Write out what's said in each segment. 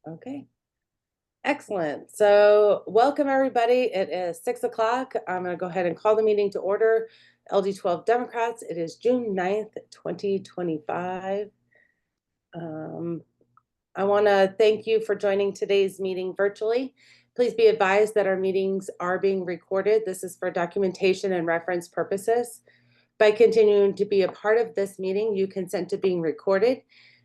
Okay, excellent. So welcome everybody. It is 6 o'clock. I'm going to go ahead and call the meeting to order. LD12 Democrats. It is June 9th, 2025. I want to thank you for joining today's meeting virtually. Please be advised that our meetings are being recorded. This is for documentation and reference purposes. By continuing to be a part of this meeting, you consent to being recorded.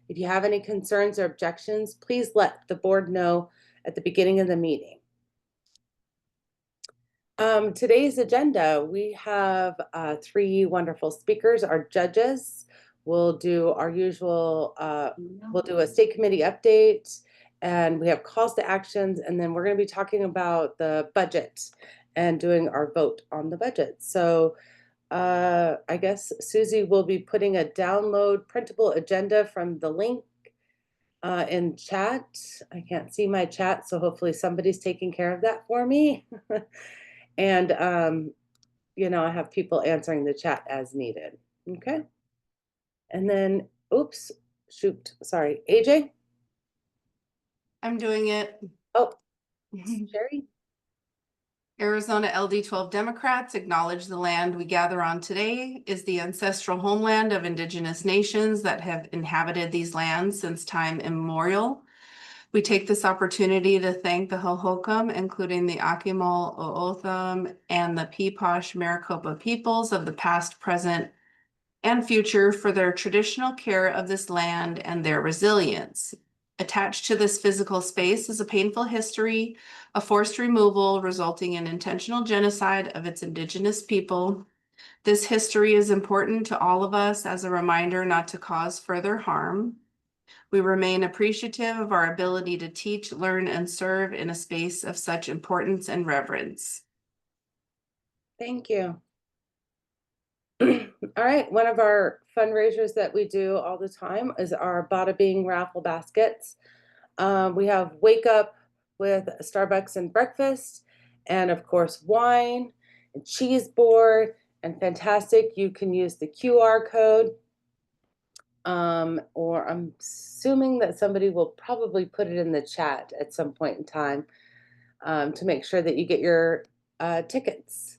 If you have any concerns or objections, please let the board know at the beginning of the meeting. Today's agenda, we have 3 wonderful speakers. Our judges will do our usual, we'll do a state committee update, and we have calls to actions, and then we're going to be talking about the budget and doing our vote on the budget. So I guess Susie will be putting a download printable agenda from the link in chat. I can't see my chat, so hopefully somebody's taking care of that for me. And, I have people answering the chat as needed. Okay. And then, oops, shoot, sorry, AJ? I'm doing it. Oh, Sherry? Arizona LD12 Democrats acknowledge the land we gather on today is the ancestral homeland of indigenous nations that have inhabited these lands since time immemorial. We take this opportunity to thank the Hohokam, including the Akimal, Ootham, and the Peeposh Maricopa peoples of the past, present, and future for their traditional care of this land and their resilience. Attached to this physical space is a painful history of forced removal resulting in intentional genocide of its indigenous people. This history is important to all of us as a reminder not to cause further harm. We remain appreciative of our ability to teach, learn, and serve in a space of such importance and reverence. Thank you. All right, one of our fundraisers that we do all the time is our Bada Bing raffle baskets. We have Wake Up with Starbucks and breakfast, and of course wine and cheese board, and fantastic. You can use the QR code, or I'm assuming that somebody will probably put it in the chat at some point in time to make sure that you get your tickets.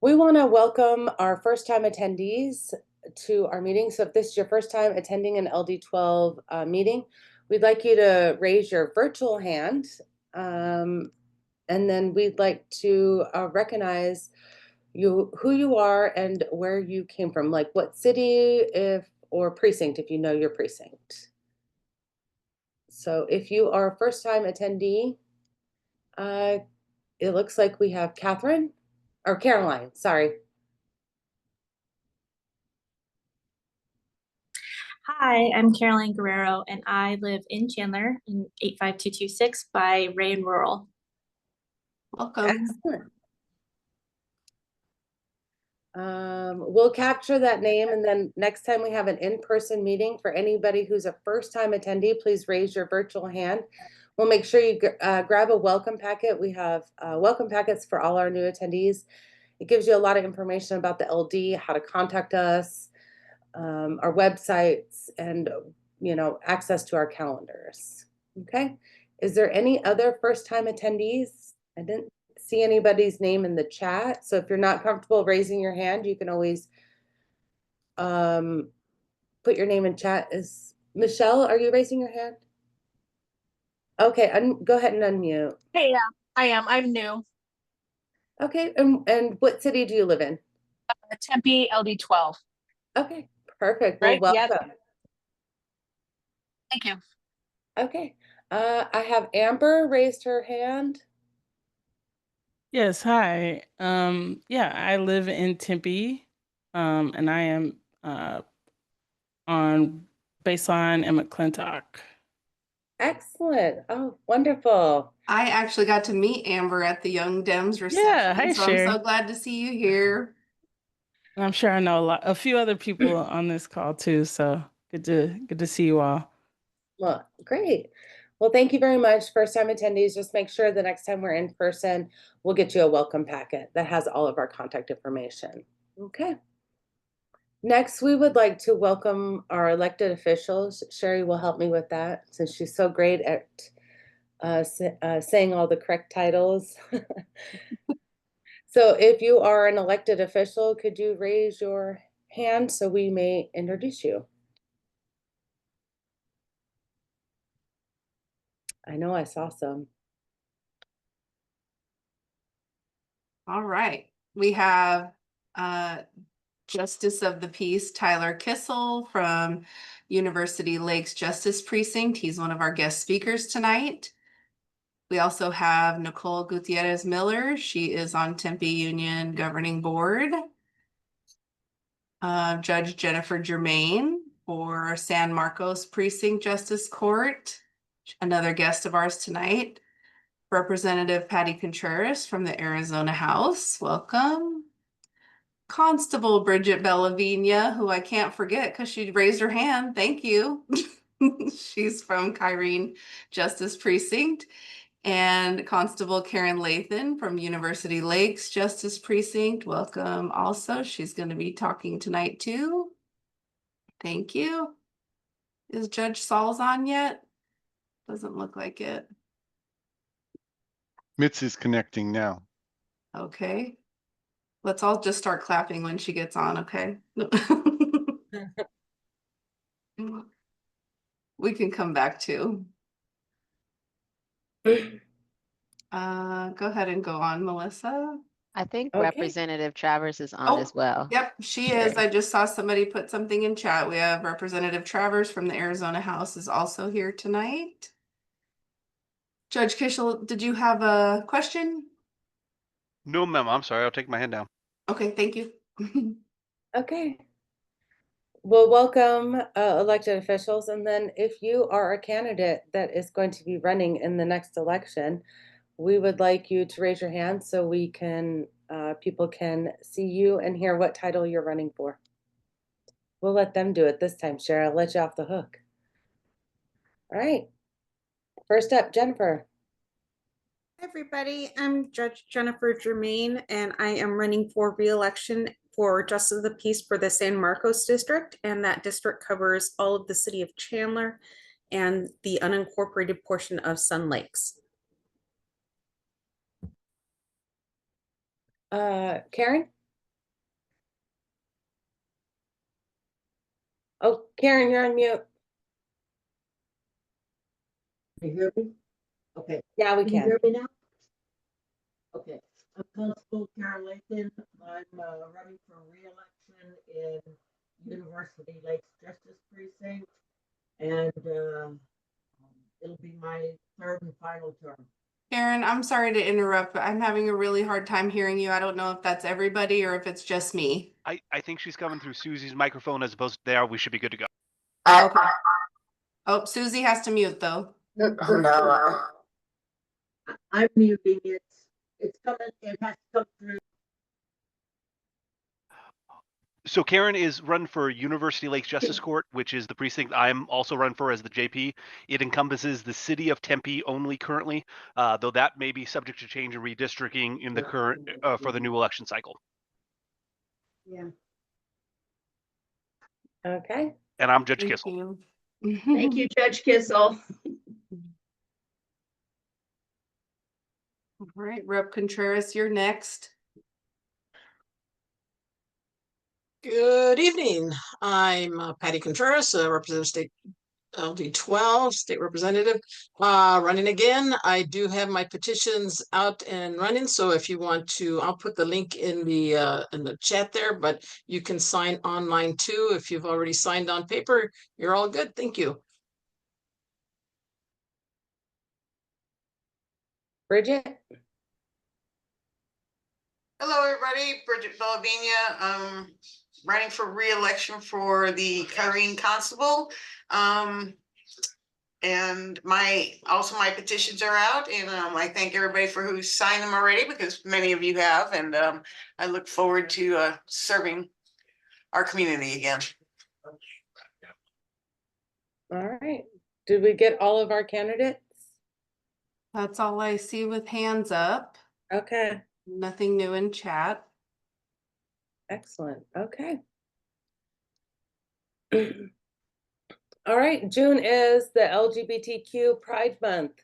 We want to welcome our first-time attendees to our meeting. So if this is your first time attending an LD12 meeting, we'd like you to raise your virtual hand, and then we'd like to recognize who you are and where you came from, like what city or precinct, if you know your precinct. So if you are a first-time attendee, it looks like we have Catherine. Or Caroline, sorry. Hi, I'm Caroline Guerrero, and I live in Chandler in 85226 by Ray and Rural. Welcome. Excellent. We'll capture that name, and then next time we have an in-person meeting, for anybody who's a first-time attendee, please raise your virtual hand. We'll make sure you grab a welcome packet. We have welcome packets for all our new attendees. It gives you a lot of information about the LD, how to contact us, our websites, and access to our calendars. Okay, is there any other first-time attendees? I didn't see anybody's name in the chat, so if you're not comfortable raising your hand, you can always put your name in chat. Is Michelle, are you raising your hand? Okay, go ahead and unmute. Hey, yeah, I am. I'm new. Okay, and what city do you live in? Tempe LD12. Okay, perfect. Well, Right? welcome. Yep. Thank you. Okay, I have Amber raised her hand. Yes, hi. Yeah, I live in Tempe, and I am on Baseline and McClintock. Excellent. Oh, wonderful. I actually got to meet Amber at the Young Dems reception. Yeah, hi, so Sherry. I'm so glad to see you here. I'm sure I know a few other people on this call too, so good to see you all. Well, great. Well, thank you very much. First-time attendees, just make sure the next time we're in person, we'll get you a welcome packet that has all of our contact information. Okay. Next, we would like to welcome our elected officials. Sherry will help me with that since she's so great at saying all the correct titles. So if you are an elected official, could you raise your hand so we may introduce you? I know I saw some. All right, we have Justice of the Peace Tyler Kissell from University Lakes Justice Precinct. He's one of our guest speakers tonight. We also have Nicole Gutierrez Miller. She is on Tempe Union Governing Board. Judge Jennifer Jermaine for San Marcos Precinct Justice Court, another guest of ours tonight. Representative Patty Contreras from the Arizona House, welcome. Constable Bridget Bellavina, who I can't forget because she raised her hand, thank you. She's from Kyrene Justice Precinct. And Constable Karen Lathan from University Lakes Justice Precinct, welcome also. She's going to be talking tonight too. Thank you. Is Judge Sauls on yet? Doesn't look like it. Mitz is connecting now. Okay. Let's all just start clapping when she gets on, okay? We can come back to. Go ahead and go on, Melissa. I think Okay. Representative Travers is on as well. Yep, she is. I just saw somebody put something in chat. We have Representative Travers from the Arizona House is also here tonight. Judge Kissell, did you have a question? No, ma'am. I'm sorry. I'll take my hand down. Okay, thank you. Okay. Well, welcome elected officials. And then if you are a candidate that is going to be running in the next election, we would like you to raise your hand so we can, people can see you and hear what title you're running for. We'll let them do it this time, Cheryl. I'll let you off the hook. All right. First up, Jennifer. Hi, everybody. I'm Judge Jennifer Jermaine, and I am running for re-election for Justice of the Peace for the San Marcos District, and that district covers all of the city of Chandler and the unincorporated portion of Sun Lakes. Karen? Oh, Karen, you're on mute. Can you hear me? Okay. Yeah, we Can you can. hear me now? Okay. I'm Constable Karen Lathan. I'm running for re-election in University Lakes Justice Precinct, and it'll be my third and final term. Karen, I'm sorry to interrupt, but I'm having a really hard time hearing you. I don't know if that's everybody or if it's just me. I think she's coming through Susie's microphone as opposed to there. We should be good to go. Okay. Oh, Susie has to mute though. Oh, no. I'm muting it. It's coming. It has to come through. So Karen is run for University Lakes Justice Court, which is the precinct I'm also run for as the JP. It encompasses the city of Tempe only currently, though that may be subject to change in redistricting in the current for the new election cycle. Yeah. Okay. And I'm Judge Thank Kissell. you. Thank you, Judge Kissell. All right, Rep. Contreras, you're next. Good evening. I'm Patty Contreras, Representative State LD12, State Representative. Running again. I do have my petitions out and running, so if you want to, I'll put the link in the chat there, but you can sign online too. If you've already signed on paper, you're all good. Thank you. Bridget? Hello, everybody. Bridget Bellavina, running for re-election for the Kyrene Constable. And my petitions are out, and I thank everybody for who signed them already, because many of you have, and I look forward to serving our community again. All right. Did we get all of our candidates? That's all I see with hands up. Okay. Nothing new in chat. Excellent. Okay. All right, June is the LGBTQ Pride Month.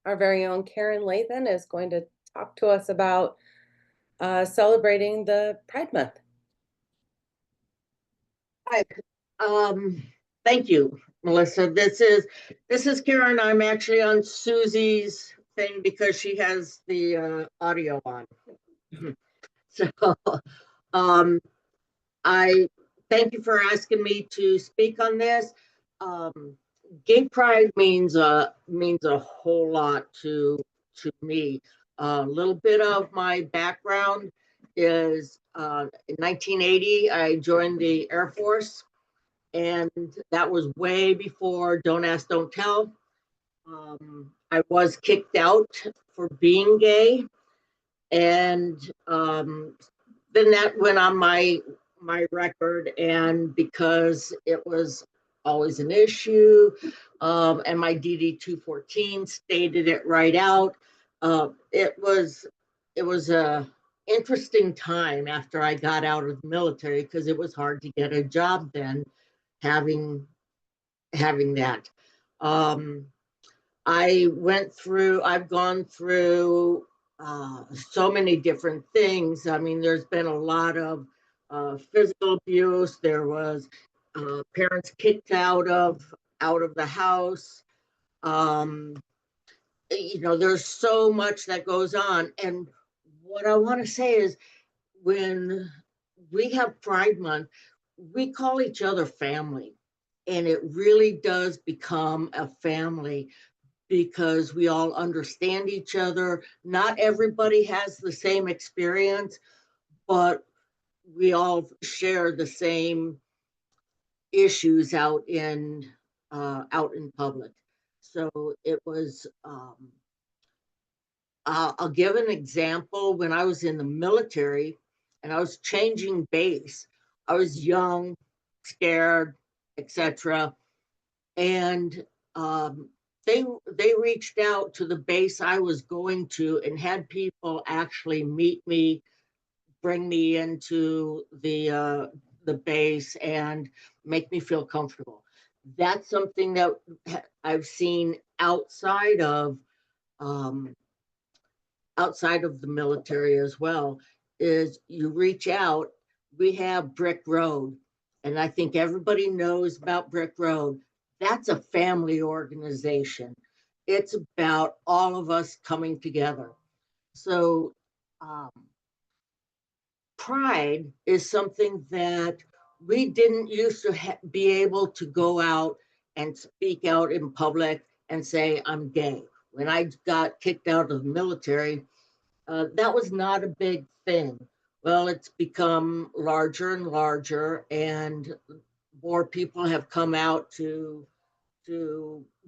Our very own Karen Lathan is going to talk to us about celebrating the Pride Month. Hi. Thank you, Melissa. This is Karen. I'm actually on Susie's thing because she has the audio on. So I thank you for asking me to speak on this. Gay pride means a whole lot to me. A little bit of my background is in 1980, I joined the Air Force, and that was way before Don't Ask, Don't Tell. I was kicked out for being gay, and then that went on my record, and because it was always an issue, and my DD-214 stated it right out. It was a interesting time after I got out of the military, because it was hard to get a job then, having that. I've gone through so many different things. I mean, there's been a lot of physical abuse. There was parents kicked out of the house. There's so much that goes on. And what I want to say is, when we have Pride Month, we call each other family. And it really does become a family, because we all understand each other. Not everybody has the same experience, but we all share the same issues out in public. So it was, I'll give an example. When I was in the military and I was changing base, I was young, scared, etc. And they reached out to the base I was going to and had people actually meet me, bring me into the base and make me feel comfortable. That's something that I've seen outside of the military as well, is you reach out. We have Brick Road, and I think everybody knows about Brick Road. That's a family organization. It's about all of us coming together. So pride is something that we didn't used to be able to go out and speak out in public and say, I'm gay. When I got kicked out of the military, that was not a big thing. Well, it's become larger and larger, and more people have come out to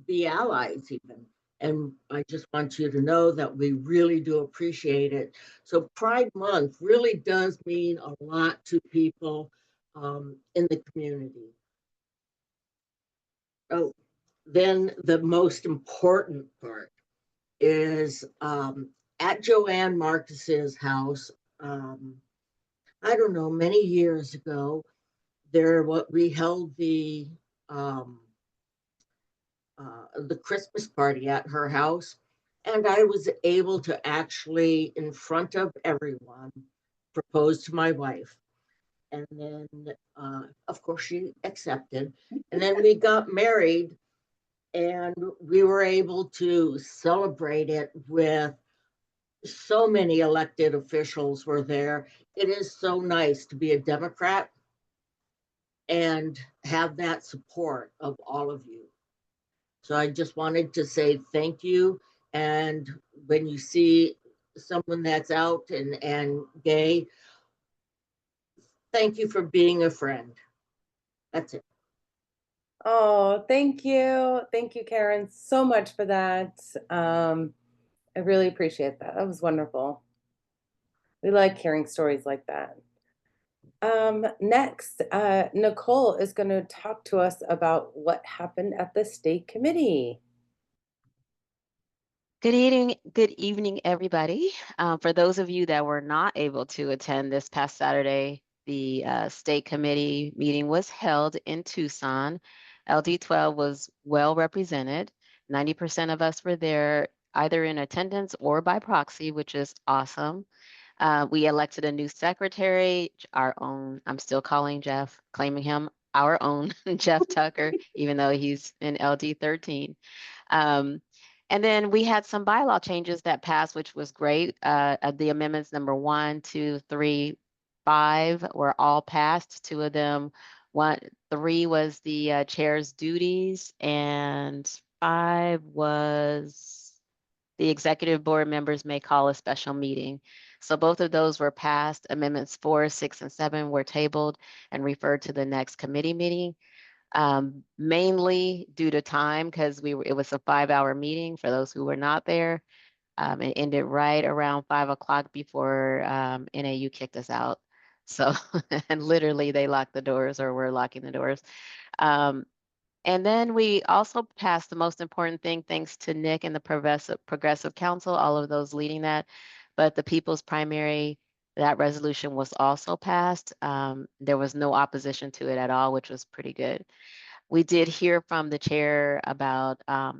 be allies even. And I just want you to know that we really do appreciate it. So Pride Month really does mean a lot to people in the community. Oh, then the most important part is at Joanne Marcus's house. I don't know, many years ago, we held the Christmas party at her house, and I was able to actually, in front of everyone, propose to my wife. And then, of course, she accepted. And then we got married, and we were able to celebrate it with so many elected officials were there. It is so nice to be a Democrat and have that support of all of you. So I just wanted to say thank you. And when you see someone that's out and gay, thank you for being a friend. That's it. Oh, thank you. Thank you, Karen, so much for that. I really appreciate that. That was wonderful. We like hearing stories like that. Next, Nicole is going to talk to us about what happened at the state committee. Good evening, everybody. For those of you that were not able to attend this past Saturday the state committee meeting was held in Tucson. LD12 was well represented. 90% of us were there either in attendance or by proxy, which is awesome. We elected a new secretary, our own, I'm still calling Jeff, claiming him our own Jeff Tucker, even though he's in LD13. And then we had some bylaw changes that passed, which was great. The amendments number 1, 2, 3, 5 were all passed. 2 of them, 3 was the chair's duties, and 5 was the executive board members may call a special meeting. So both of those were passed. Amendments 4, 6, and 7 were tabled and referred to the next committee meeting. Mainly due to time, because it was a 5-hour meeting for those who were not there. It ended right around 5 o'clock before NAU kicked us out. So, and literally they locked the doors, or were locking the doors. And then we also passed the most important thing, thanks to Nick and the Progressive Council, all of those leading that. But the People's Primary, that resolution was also passed. There was no opposition to it at all, which was pretty good. We did hear from the chair about, a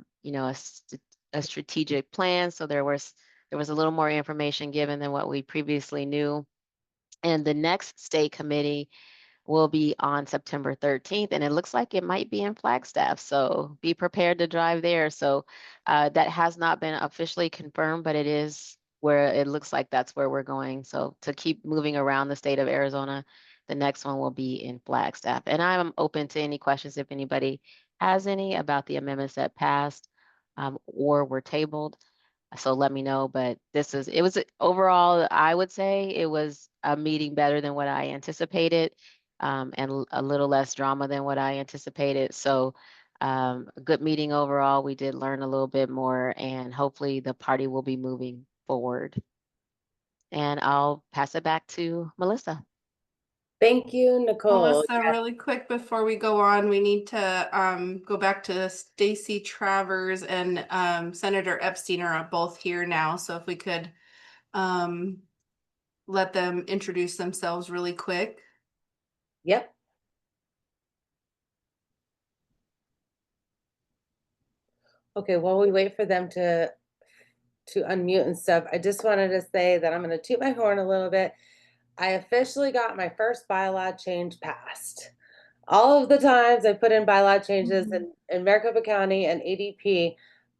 strategic plan. So there was a little more information given than what we previously knew. And the next state committee will be on September 13th, and it looks like it might be in Flagstaff. So be prepared to drive there. So that has not been officially confirmed, but it is where it looks like that's where we're going. So to keep moving around the state of Arizona, the next one will be in Flagstaff. And I'm open to any questions if anybody has any about the amendments that passed or were tabled. So let me know, but it was overall, I would say it was a meeting better than what I anticipated, and a little less drama than what I anticipated. So a good meeting overall. We did learn a little bit more, and hopefully the party will be moving forward. And I'll pass it back to Melissa. Thank you, Nicole. Melissa, really quick before we go on, we need to go back to Stacy Travers and Senator Epstein are both here now. So if we could let them introduce themselves really quick. Yep. Okay, while we wait for them to unmute and stuff, I just wanted to say that I'm going to toot my horn a little bit. I officially got my first bylaw change passed. All of the times I put in bylaw changes in Maricopa County and ADP,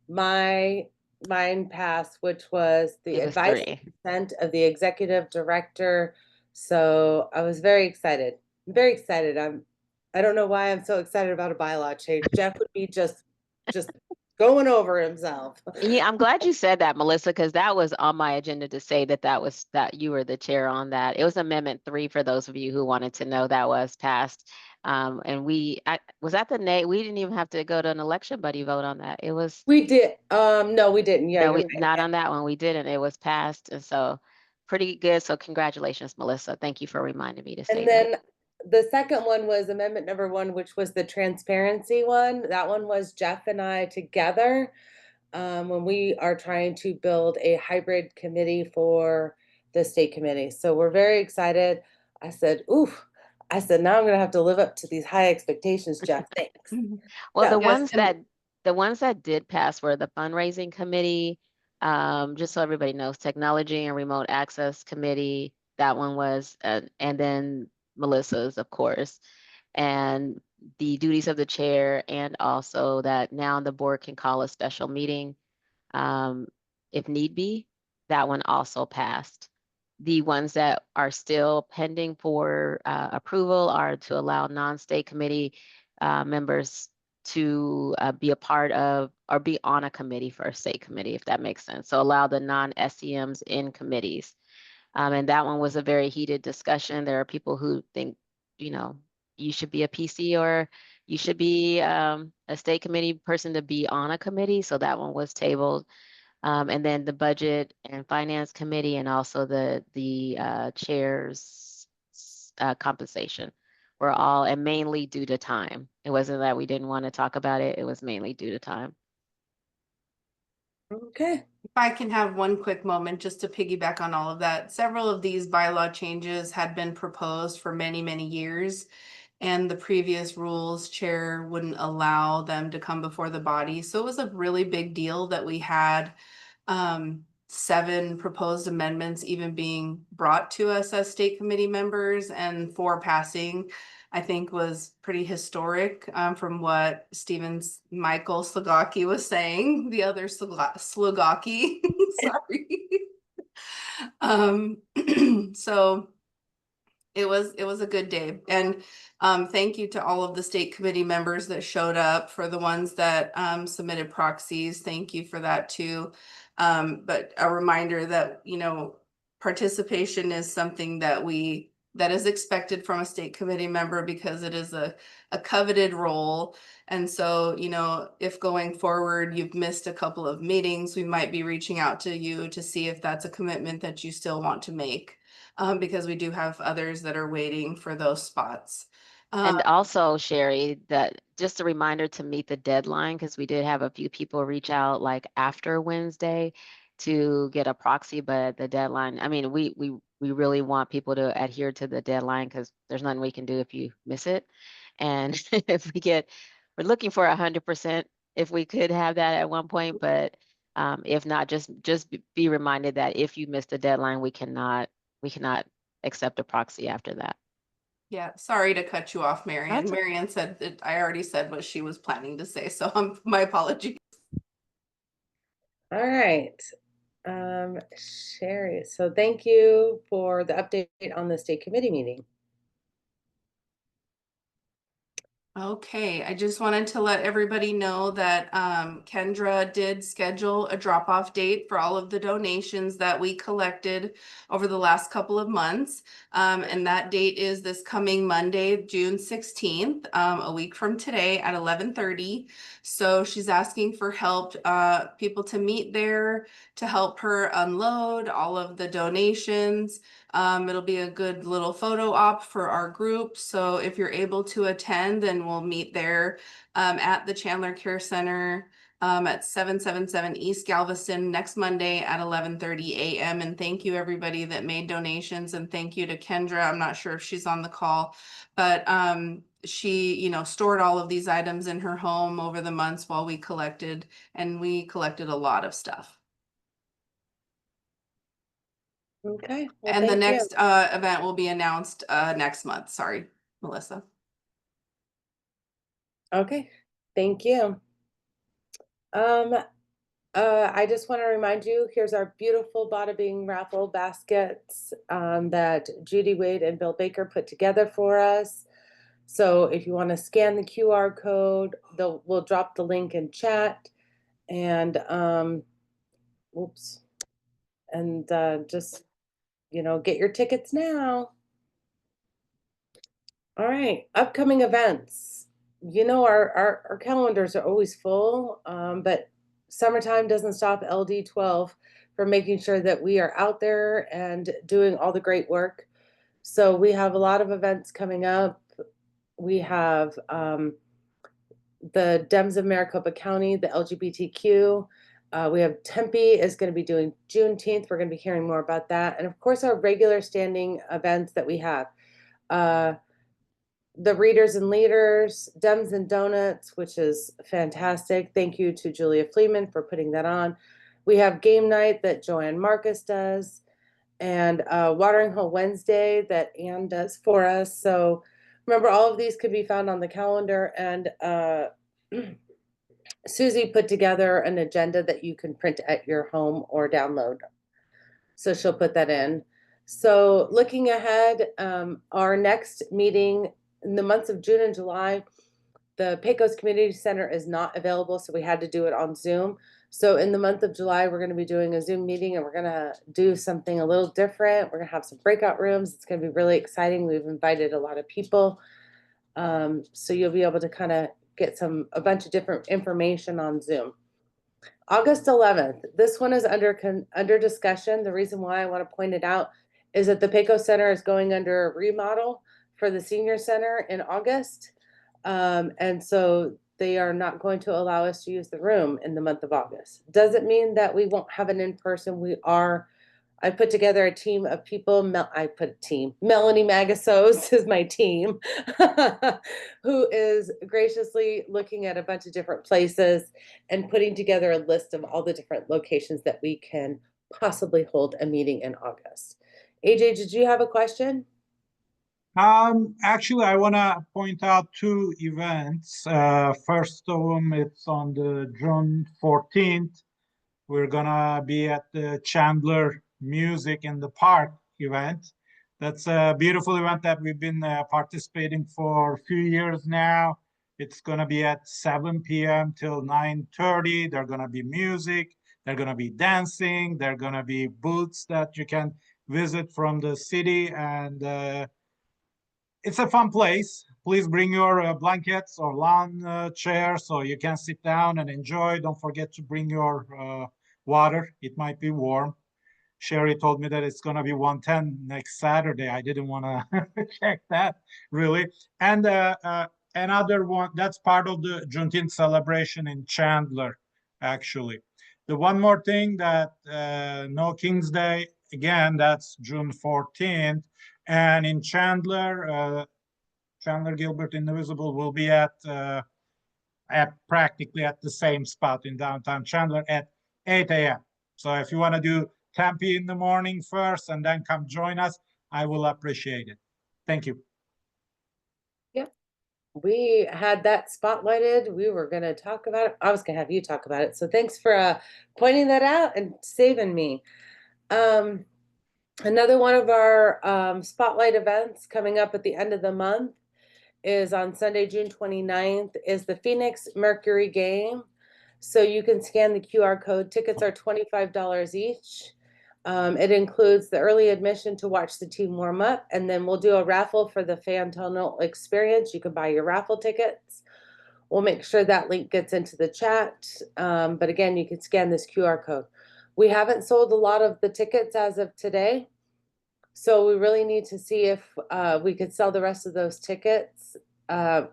mine passed, which was the advice consent of the executive director. So I was very excited. Very excited. I don't know why I'm so excited about a bylaw change. Jeff would be just going over himself. Yeah, I'm glad you said that, Melissa, because that was on my agenda to say that you were the chair on that. It was Amendment 3 for those of you who wanted to know. That was passed. And was that the nay? We didn't even have to go to an election buddy vote on that. It was. We did. No, we didn't. Yeah, no, not on that one. We didn't. It was passed, and so pretty good. So congratulations, Melissa. Thank you for reminding me to say that. And then the second one was amendment number 1, which was the transparency one. That one was Jeff and I together when we are trying to build a hybrid committee for the state committee. So we're very excited. I said, oof. I said, now I'm going to have to live up to these high expectations, Jeff. Thanks. Well, the ones that did pass were the fundraising committee, just so everybody knows, technology and remote access committee. That one was, and then Melissa's, of course, and the duties of the chair, and also that now the board can call a special meeting if need be. That one also passed. The ones that are still pending for approval are to allow non-state committee members to be a part of or be on a committee for a state committee, if that makes sense. So allow the non-SEMs in committees. And that one was a very heated discussion. There are people who think, you should be a PC or you should be a state committee person to be on a committee. So that one was tabled. And then the budget and finance committee, and also the chair's compensation were all, and mainly due to time. It wasn't that we didn't want to talk about it. It was mainly due to time. Okay. If I can have one quick moment just to piggyback on all of that. Several of these bylaw changes had been proposed for many, many years. And the previous rules chair wouldn't allow them to come before the body. So it was a really big deal that we had 7 proposed amendments even being brought to us as state committee members, and 4 passing, I think was pretty historic from what Michael Slugaki was saying, the other Slugaki, sorry. So it was a good day. And thank you to all of the state committee members that showed up. For the ones that submitted proxies, thank you for that too. But a reminder that, you know, participation is something that is expected from a state committee member, because it is a coveted role. And so, you know, if going forward you've missed a couple of meetings, we might be reaching out to you to see if that's a commitment that you still want to make. Because we do have others that are waiting for those spots. And also, Sherry, that just a reminder to meet the deadline, because we did have a few people reach out like after Wednesday to get a proxy, but the deadline, I mean, we really want people to adhere to the deadline, because there's nothing we can do if you miss it. And if we're looking for 100% if we could have that at one point, but if not, just be reminded that if you miss the deadline, we cannot accept a proxy after that. Yeah, sorry to cut you off, Marian. That's okay. Marian said that I already said what she was planning to say, so my apologies. All right. Sherry, so thank you for the update on the state committee meeting. Okay, I just wanted to let everybody know that Kendra did schedule a drop-off date for all of the donations that we collected over the last couple of months. And that date is this coming Monday, June 16th, a week from today at 11:30. So she's asking for help, people to meet there to help her unload all of the donations. It'll be a good little photo op for our group. So if you're able to attend, then we'll meet there at the Chandler Care Center at 777 East Galveston next Monday at 11:30 a.m. And thank you everybody that made donations, and thank you to Kendra. I'm not sure if she's on the call, but she, you know, stored all of these items in her home over the months while we collected, and we collected a lot of stuff. Okay. Well, And the thank you. next event will be announced next month. Sorry, Melissa. Okay, thank you. I just want to remind you, here's our beautiful Bada Bing raffle baskets that Judy Wade and Bill Baker put together for us. So if you want to scan the QR code, we'll drop the link in chat, and just, you know, get your tickets now. All right, upcoming events. You know, our calendars are always full, but summertime doesn't stop LD12 from making sure that we are out there and doing all the great work. So we have a lot of events coming up. We have the Dems of Maricopa County, the LGBTQ. We have Tempe is going to be doing Juneteenth. We're going to be hearing more about that. And of course, our regular standing events that we have. The Readers and Leaders, Dems and Donuts, which is fantastic. Thank you to Julia Fleeman for putting that on. We have Game Night that Joanne Marcus does, and Watering Hole Wednesday that Ann does for us. So remember, all of these could be found on the calendar, and Susie put together an agenda that you can print at your home or download. So she'll put that in. So looking ahead, our next meeting in the months of June and July, the Pecos Community Center is not available, so we had to do it on Zoom. So in the month of July, we're going to be doing a Zoom meeting, and we're going to do something a little different. We're going to have some breakout rooms. It's going to be really exciting. We've invited a lot of people. So you'll be able to kind of get a bunch of different information on Zoom. August 11th, this one is under discussion. The reason why I want to point it out is that the Pecos Center is going under a remodel for the senior center in August. And so they are not going to allow us to use the room in the month of August. Doesn't mean that we won't have an in-person. I put together a team of people. Melanie Magasos is my team, who is graciously looking at a bunch of different places and putting together a list of all the different locations that we can possibly hold a meeting in August. AJ, did you have a question? Actually, I want to point out two events. First of them, it's on the June 14th. We're gonna be at the Chandler Music in the Park event. That's a beautiful event that we've been participating for a few years now. It's gonna be at 7 p.m. till 9:30. There's gonna be music. There's gonna be dancing. There's gonna be booths that you can visit from the city, and it's a fun place. Please bring your blankets or lawn chairs so you can sit down and enjoy. Don't forget to bring your water. It might be warm. Sherry told me that it's going to be 110 next Saturday. I didn't want to check that, really. And another one, that's part of the Juneteenth celebration in Chandler, actually. The one more thing that No King's Day, again, that's June 14th. And in Chandler, Chandler Gilbert Indivisible will be at practically at the same spot in downtown Chandler at 8 a.m. So if you want to do Tempe in the morning first and then come join us, I will appreciate it. Thank you. Yep. We had that spotlighted. We were going to talk about it. I was going to have you talk about it. So thanks for pointing that out and saving me. Another one of our spotlight events coming up at the end of the month is on Sunday, June 29th, is the Phoenix Mercury game. So you can scan the QR code. Tickets are $25 each. It includes the early admission to watch the team warm up, and then we'll do a raffle for the fan tunnel experience. You can buy your raffle tickets. We'll make sure that link gets into the chat. But again, you can scan this QR code. We haven't sold a lot of the tickets as of today. So we really need to see if we could sell the rest of those tickets.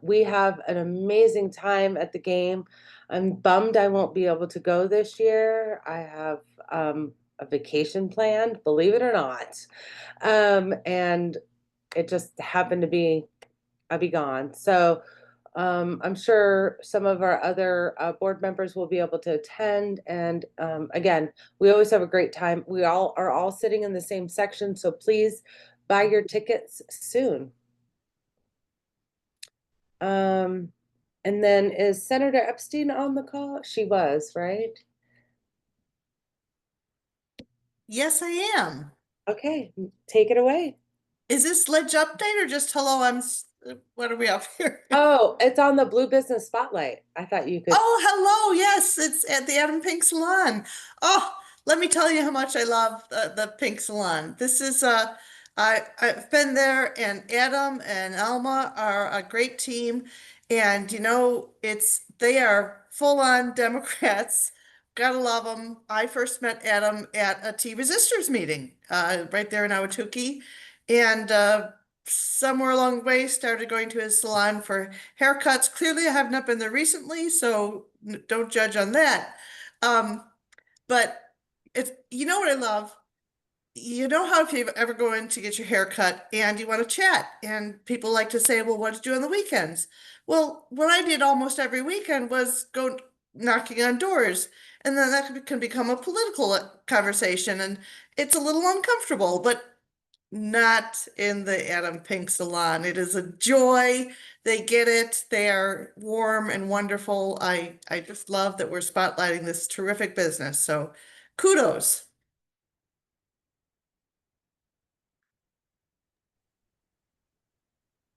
We have an amazing time at the game. I'm bummed I won't be able to go this year. I have a vacation planned, believe it or not. And it just happened to be, I'll be gone. So I'm sure some of our other board members will be able to attend. And again, we always have a great time. We are all sitting in the same section. So please buy your tickets soon. And then is Senator Epstein on the call? She was, right? Yes, I am. Okay, take it away. Is this Ledge Update or just hello? What are we up here? Oh, it's on the Blue Business Spotlight. I thought you could. Oh, hello. Yes, it's at the Adam Pink Salon. Oh, let me tell you how much I love the Pink Salon. This is I've been there, and Adam and Alma are a great team, and you know they are full-on Democrats. Gotta love them. I first met Adam at a T Resistors meeting right there in Ahwatukee, and somewhere along the way started going to his salon for haircuts. Clearly, I have not been there recently, so don't judge on that. But if you know what I love, you know how if you ever go in to get your hair cut and you want to chat, and people like to say, well, what did you do on the weekends? Well, what I did almost every weekend was go knocking on doors, and then that can become a political conversation, and it's a little uncomfortable, but not in the Adam Pink Salon. It is a joy. They get it. They are warm and wonderful. I just love that we're spotlighting this terrific business. So kudos.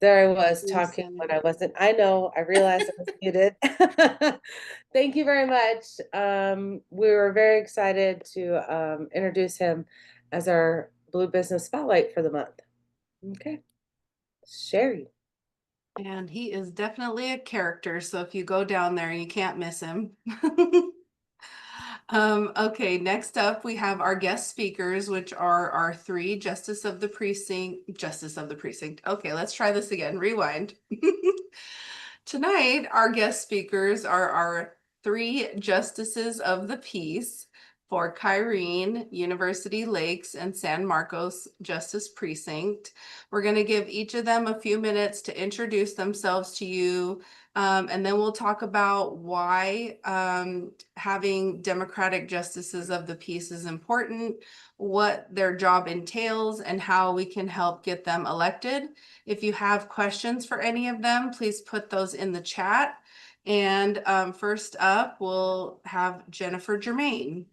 There I was talking when I wasn't. I know, I realized I was muted. Thank you very much. We were very excited to introduce him as our Blue Business Spotlight for the month. Okay, Sherry. And he is definitely a character, so if you go down there, you can't miss him. Okay, next up we have our guest speakers, which are our three Justice of the Precinct. Okay, let's try this again. Rewind. Tonight, our guest speakers are our 3 justices of the peace for Kyrene, University Lakes, and San Marcos Justice Precinct. We're going to give each of them a few minutes to introduce themselves to you, and then we'll talk about why having Democratic justices of the peace is important, what their job entails, and how we can help get them elected. If you have questions for any of them, please put those in the chat. And first up, we'll have Jennifer Jermaine.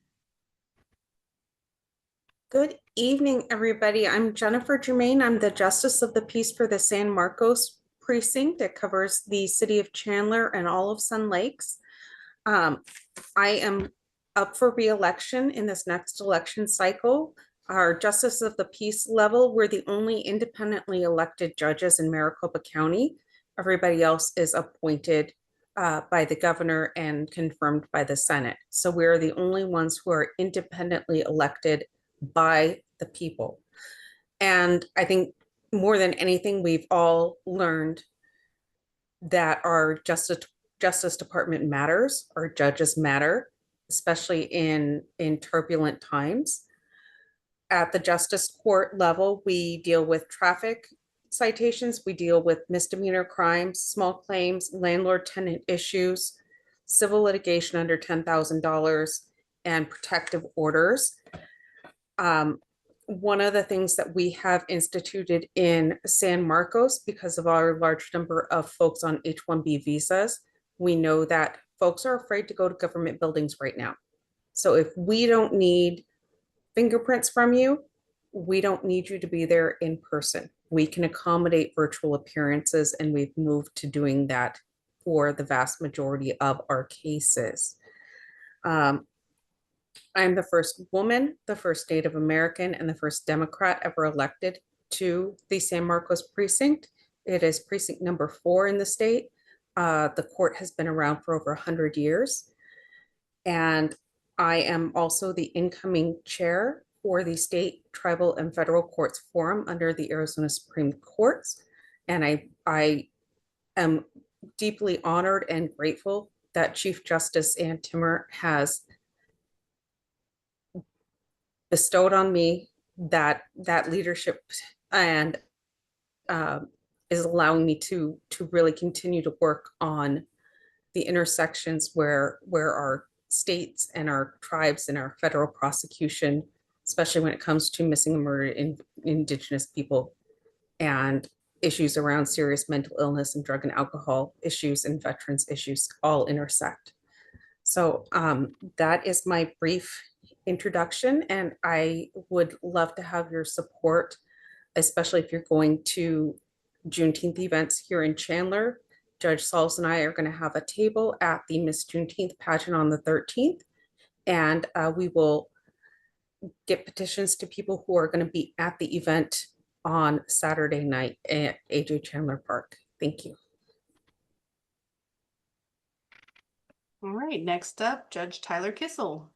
Good evening, everybody. I'm Jennifer Jermaine. I'm the Justice of the Peace for the San Marcos Precinct that covers the city of Chandler and all of Sun Lakes. I am up for re-election in this next election cycle. Our Justice of the Peace level, we're the only independently elected judges in Maricopa County. Everybody else is appointed by the governor and confirmed by the Senate. So we're the only ones who are independently elected by the people. And I think more than anything, we've all learned that our Justice Department matters, our judges matter, especially in turbulent times. At the Justice Court level, we deal with traffic citations, we deal with misdemeanor crimes, small claims, landlord-tenant issues, civil litigation under $10,000, and protective orders. One of the things that we have instituted in San Marcos, because of our large number of folks on H-1B visas, we know that folks are afraid to go to government buildings right now. So if we don't need fingerprints from you, we don't need you to be there in person. We can accommodate virtual appearances, and we've moved to doing that for the vast majority of our cases. I'm the first woman, the first Native American, and the first Democrat ever elected to the San Marcos precinct. It is precinct number 4 in the state. The court has been around for over 100 years. And I am also the incoming chair for the state, tribal, and federal courts forum under the Arizona Supreme Courts. And I am deeply honored and grateful that Chief Justice Ann Timmer has bestowed on me that leadership and is allowing me to really continue to work on the intersections where our states and our tribes and our federal prosecution, especially when it comes to missing and murdered Indigenous people and issues around serious mental illness and drug and alcohol issues and veterans issues, all intersect. So that is my brief introduction, and I would love to have your support, especially if you're going to Juneteenth events here in Chandler. Judge Sauls and I are going to have a table at the Miss Juneteenth pageant on the 13th, and we will get petitions to people who are going to be at the event on Saturday night at AJ Chandler Park. Thank you. All right, next up, Judge Tyler Kissell.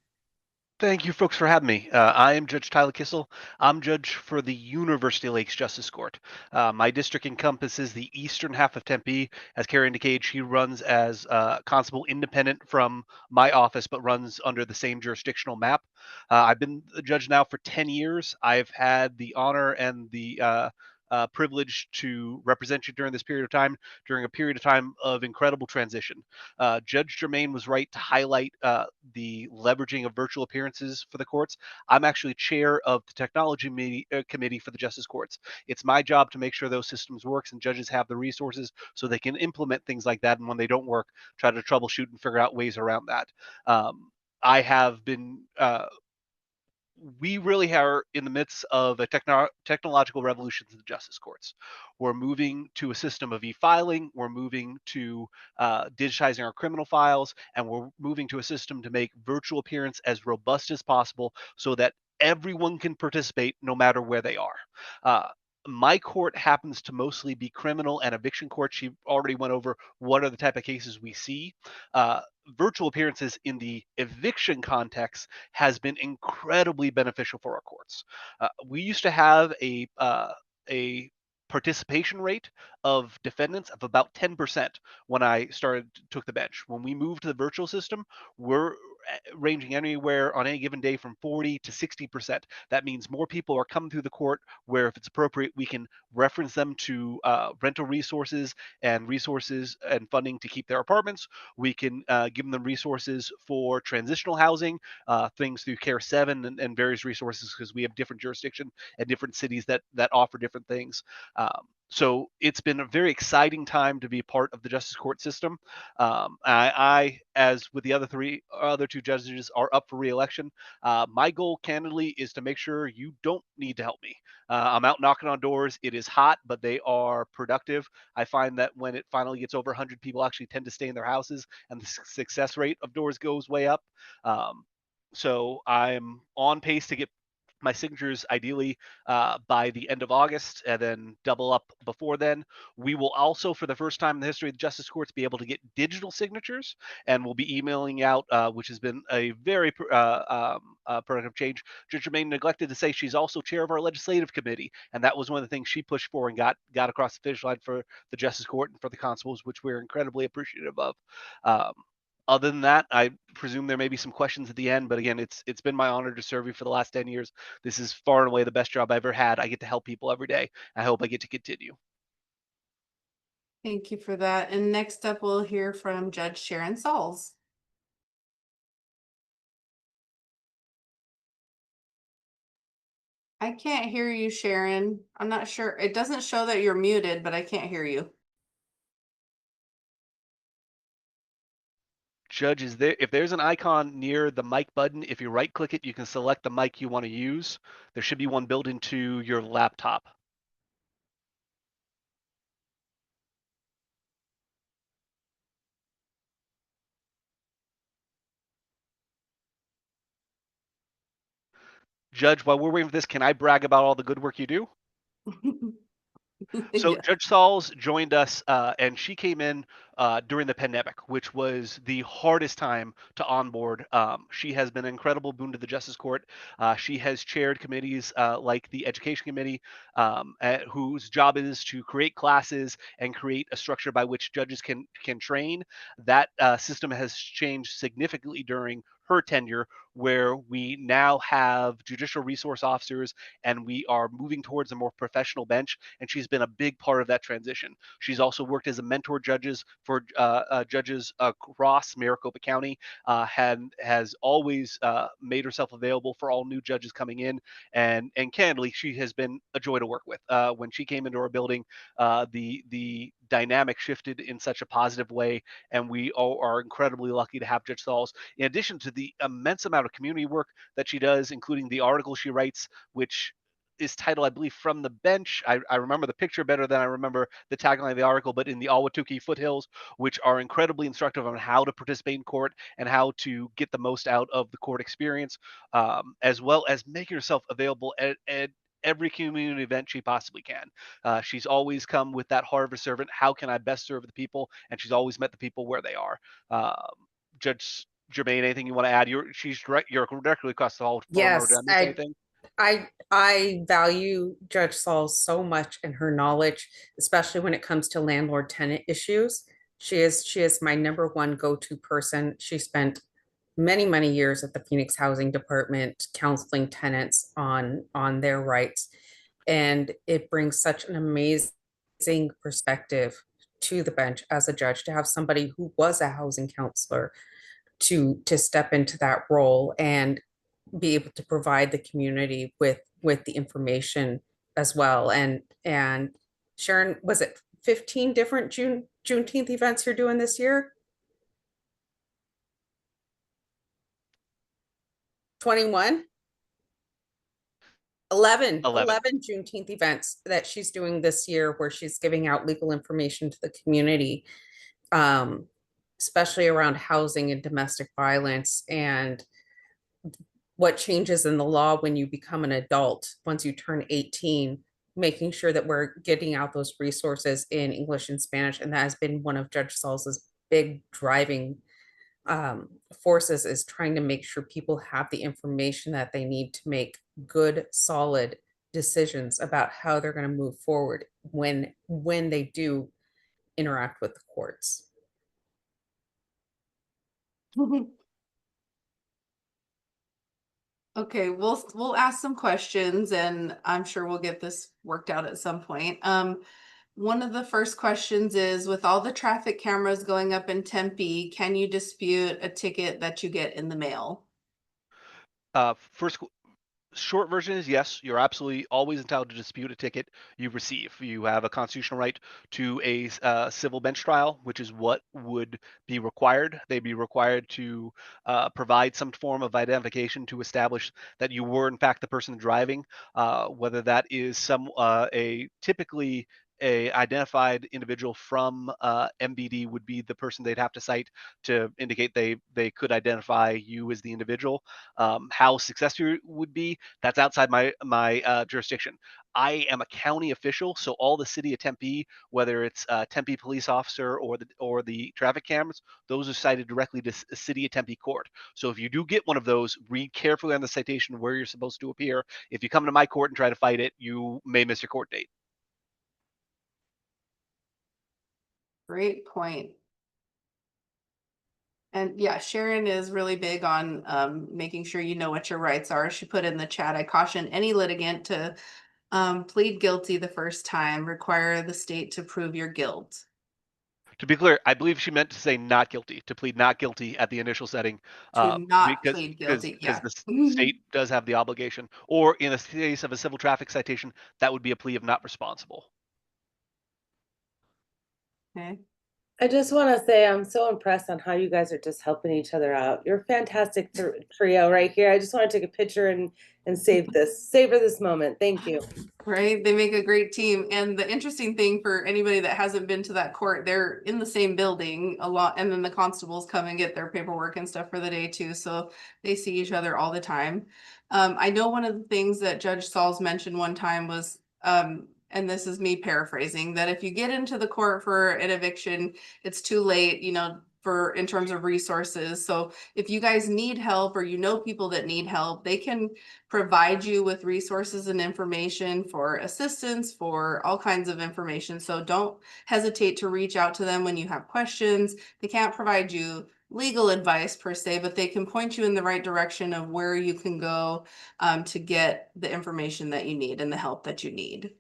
Thank you, folks, for having me. I am Judge Tyler Kissell. I'm judge for the University Lakes Justice Court. My district encompasses the eastern half of Tempe. As Carrie indicated, she runs as constable independent from my office, but runs under the same jurisdictional map. I've been a judge now for 10 years. I've had the honor and the privilege to represent you during this period of time, during a period of time of incredible transition. Judge Jermaine was right to highlight the leveraging of virtual appearances for the courts. I'm actually chair of the technology committee for the justice courts. It's my job to make sure those systems works and judges have the resources so they can implement things like that. And when they don't work, try to troubleshoot and figure out ways around that. I have been we really are in the midst of a technological revolution to the justice courts. We're moving to a system of e-filing. We're moving to digitizing our criminal files, and we're moving to a system to make virtual appearance as robust as possible so that everyone can participate no matter where they are. My court happens to mostly be criminal and eviction court. She already went over what are the type of cases we see. Virtual appearances in the eviction context has been incredibly beneficial for our courts. We used to have a participation rate of defendants of about 10% when I took the bench. When we moved to the virtual system, we're ranging anywhere on any given day from 40 to 60%. That means more people are coming through the court where, if it's appropriate, we can reference them to rental resources and funding to keep their apartments. We can give them resources for transitional housing, things through Care 7 and various resources, because we have different jurisdictions and different cities that offer different things. So it's been a very exciting time to be part of the justice court system. I, as with the other two judges, are up for re-election. My goal, candidly, is to make sure you don't need to help me. I'm out knocking on doors. It is hot, but they are productive. I find that when it finally gets over 100, people actually tend to stay in their houses, and the success rate of doors goes way up. So I'm on pace to get my signatures ideally by the end of August, and then double up before then. We will also, for the first time in the history of the justice courts, be able to get digital signatures, and we'll be emailing out, which has been a very productive change. Judge Jermaine neglected to say she's also chair of our legislative committee, and that was one of the things she pushed for and got across the finish line for the justice court and for the constables, which we're incredibly appreciative of. Other than that, I presume there may be some questions at the end, but again, it's been my honor to serve you for the last 10 years. This is far and away the best job I ever had. I get to help people every day. I hope I get to continue. Thank you for that. And next up, we'll hear from Judge Sharron Sauls. I can't hear you, Sharron. I'm not sure. It doesn't show that you're muted, but I can't hear you. Judge, if there's an icon near the mic button, if you right click it, you can select the mic you want to use. There should be one built into your laptop. Judge, while we're waiting for this, can I brag about all the good work you do? So Yeah. Judge Sauls joined us, and she came in during the pandemic, which was the hardest time to onboard. She has been an incredible boon to the Justice Court. She has chaired committees like the Education Committee, whose job it is to create classes and create a structure by which judges can train. That system has changed significantly during her tenure, where we now have judicial resource officers and we are moving towards a more professional bench, and she's been a big part of that transition. She's also worked as a mentor judges for judges across Maricopa County, has always made herself available for all new judges coming in, and candidly, she has been a joy to work with. When she came into our building, the dynamic shifted in such a positive way, and we all are incredibly lucky to have Judge Sauls, in addition to the immense amount of community work that she does, including the article she writes, which is titled, I believe, From the Bench. I remember the picture better than I remember the tagline of the article, but in the Ahwatukee foothills, which are incredibly instructive on how to participate in court and how to get the most out of the court experience, as well as making herself available at every community event she possibly can. She's always come with that heart of a servant. How can I best serve the people? And she's always met the people where they are. Judge Jermaine, anything you want to add? You're directly across the hall. Yes, Did I miss anything? I value Judge Sauls so much and her knowledge, especially when it comes to landlord tenant issues. She is my number one go-to person. She spent many years at the Phoenix Housing Department counseling tenants on their rights, and it brings such an amazing perspective to the bench as a judge to have somebody who was a housing counselor to step into that role and be able to provide the community with the information as well. And Sharron, was it 15 different Juneteenth events you're doing this year? 21? 11 Juneteenth events that she's doing this year, where she's giving out legal information to the community, especially around housing and domestic violence, and what changes in the law when you become an adult once you turn 18, making sure that we're getting out those resources in English and Spanish. And that has been one of Judge Sauls's big driving forces, is trying to make sure people have the information that they need to make good, solid decisions about how they're going to move forward when they do interact with the courts. Okay, we'll ask some questions and I'm sure we'll get this worked out at some point. One of the first questions is, with all the traffic cameras going up in Tempe, can you dispute a ticket that you get in the mail? First short version is yes, you're absolutely always entitled to dispute a ticket you receive. You have a constitutional right to a civil bench trial, which is what would be required. They'd be required to provide some form of identification to establish that you were in fact the person driving, whether that is typically a identified individual from MVD would be the person they'd have to cite to indicate they could identify you as the individual. How successful would be, that's outside my jurisdiction. I am a county official, so all the city of Tempe, whether it's Tempe police officer or the traffic cameras, those are cited directly to city of Tempe court. So if you do get one of those, read carefully on the citation where you're supposed to appear. If you come to my court and try to fight it, you may miss your court date. Great point. And yeah, Sharon is really big on making sure you know what your rights are. She put in the chat, I caution any litigant to plead guilty the first time, require the state to prove your guilt. To be clear, I believe she meant to say not guilty, to plead not guilty at the initial setting, To not because plead guilty, yeah. the state does have the obligation. Or in the case of a civil traffic citation, that would be a plea of not responsible. Okay. I just want to say I'm so impressed on how you guys are just helping each other out. You're a fantastic trio right here. I just want to take a picture and savor this moment. Thank you. Right, they make a great team. And the interesting thing for anybody that hasn't been to that court, they're in the same building a lot, and then the constables come and get their paperwork and stuff for the day too, so they see each other all the time. I know one of the things that Judge Sauls mentioned one time was, and this is me paraphrasing, that if you get into the court for an eviction, it's too late, you know, in terms of resources. So if you guys need help, or you know people that need help, they can provide you with resources and information for assistance, for all kinds of information. So don't hesitate to reach out to them when you have questions. They can't provide you legal advice per se, but they can point you in the right direction of where you can go to get the information that you need and the help that you need.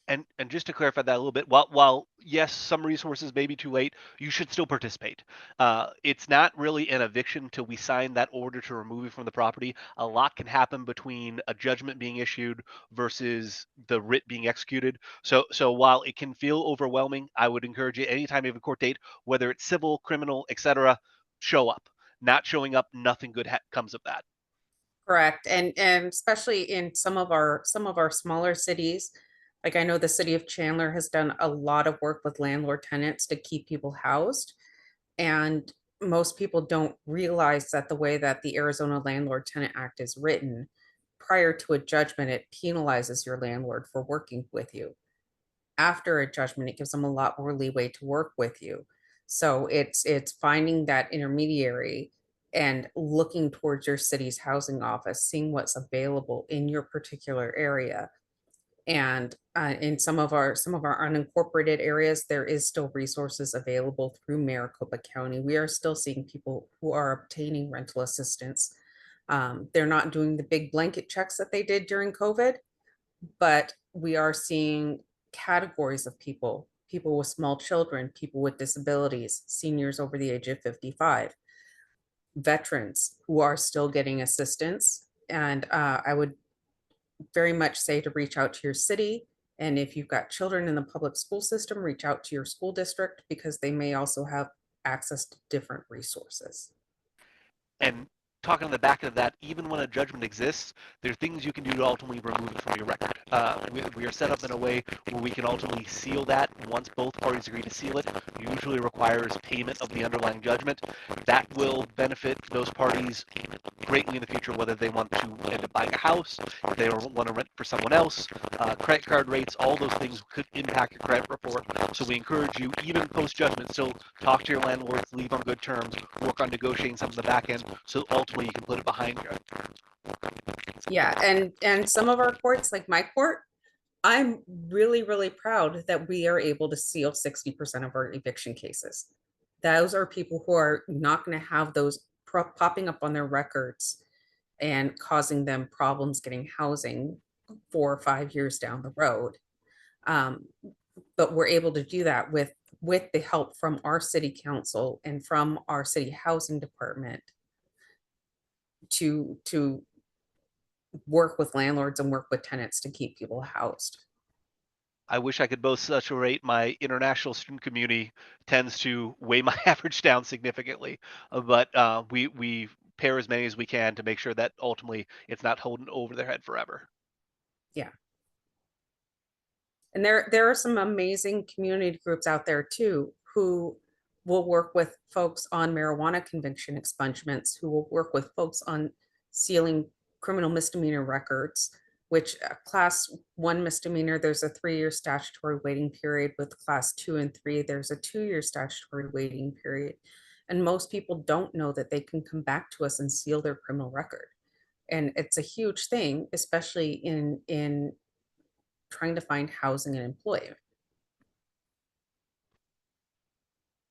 And just to clarify that a little bit, while yes, some resources may be too late, you should still participate. It's not really an eviction till we sign that order to remove you from the property. A lot can happen between a judgment being issued versus the writ being executed. So while it can feel overwhelming, I would encourage you, anytime you have a court date, whether it's civil, criminal, etc., show up. Not showing up, nothing good comes of that. Correct. And especially in some of our smaller cities, like I know the city of Chandler has done a lot of work with landlord tenants to keep people housed. And most people don't realize that the way that the Arizona Landlord Tenant Act is written, prior to a judgment, it penalizes your landlord for working with you. After a judgment, it gives them a lot more leeway to work with you. So it's finding that intermediary and looking towards your city's housing office, seeing what's available in your particular area. And in some of our unincorporated areas, there is still resources available through Maricopa County. We are still seeing people who are obtaining rental assistance. They're not doing the big blanket checks that they did during COVID, but we are seeing categories of people with small children, people with disabilities, seniors over the age of 55, veterans who are still getting assistance. And I would very much say to reach out to your city. And if you've got children in the public school system, reach out to your school district, because they may also have access to different resources. And talking on the back of that, even when a judgment exists, there are things you can do to ultimately remove it from your record. We are set up in a way where we can ultimately seal that once both parties agree to seal it. It usually requires payment of the underlying judgment. That will benefit those parties greatly in the future, whether they want to end up buying a house, if they want to rent for someone else, credit card rates, all those things could impact your credit report. So we encourage you, even post-judgment, still talk to your landlords, leave on good terms, work on negotiating some of the back end, so ultimately ultimately you can put it behind you. Yeah, and some of our courts, like my court, I'm really, really proud that we are able to seal 60% of our eviction cases. Those are people who are not going to have those popping up on their records and causing them problems getting housing 4 or 5 years down the road. But we're able to do that with the help from our city council and from our city housing department to work with landlords and work with tenants to keep people housed. I wish I could boast such a rate. My international student community tends to weigh my average down significantly, but we pair as many as we can to make sure that ultimately it's not holding over their head forever. Yeah. And there are some amazing community groups out there too, who will work with folks on marijuana conviction expungements, who will work with folks on sealing criminal misdemeanor records, which class 1 misdemeanor, there's a 3-year statutory waiting period. With class 2 and 3, there's a 2-year statutory waiting period. And most people don't know that they can come back to us and seal their criminal record. And it's a huge thing, especially in trying to find housing and employment.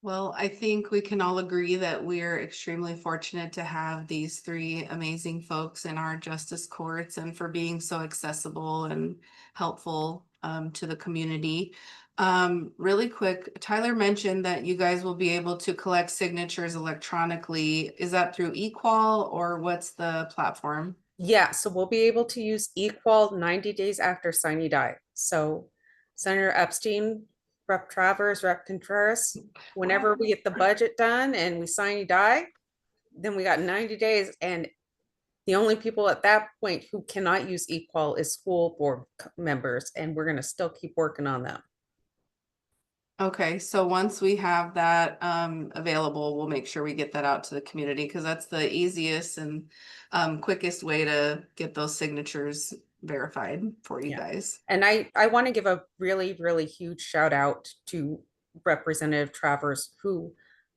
Well, I think we can all agree that we're extremely fortunate to have these 3 amazing folks in our justice courts and for being so accessible and helpful to the community. Really quick, Tyler mentioned that you guys will be able to collect signatures electronically. Is that through Equal or what's the platform? Yeah, so we'll be able to use Equal 90 days after sine die. So Senator Epstein, Rep. Travers, Rep. Contreras, whenever we get the budget done and we sine die, then we got 90 days. And the only people at that point who cannot use Equal is school board members, and we're going to still keep working on them. Okay, so once we have that available, we'll make sure we get that out to the community because that's the easiest and quickest way to get those signatures verified for you guys. And I want to give a really, really huge shout out to Representative Travers, who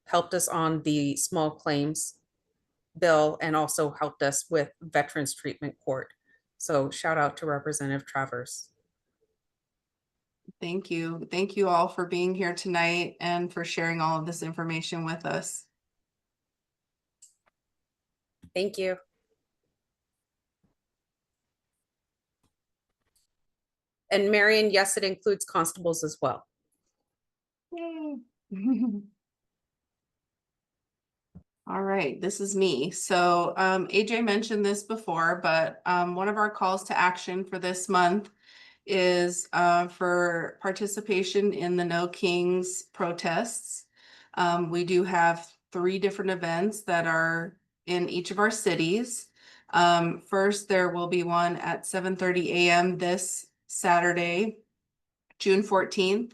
helped us on the small claims bill and also helped us with Veterans Treatment Court. So shout out to Representative Travers. Thank you. Thank you all for being here tonight and for sharing all of this information with us. Thank you. And Marion, yes, it includes constables as well. Yay. All right, this is me. So AJ mentioned this before, but one of our calls to action for this month is for participation in the No Kings protests. We do have 3 different events that are in each of our cities. First, there will be one at 7:30 a.m. this Saturday, June 14th,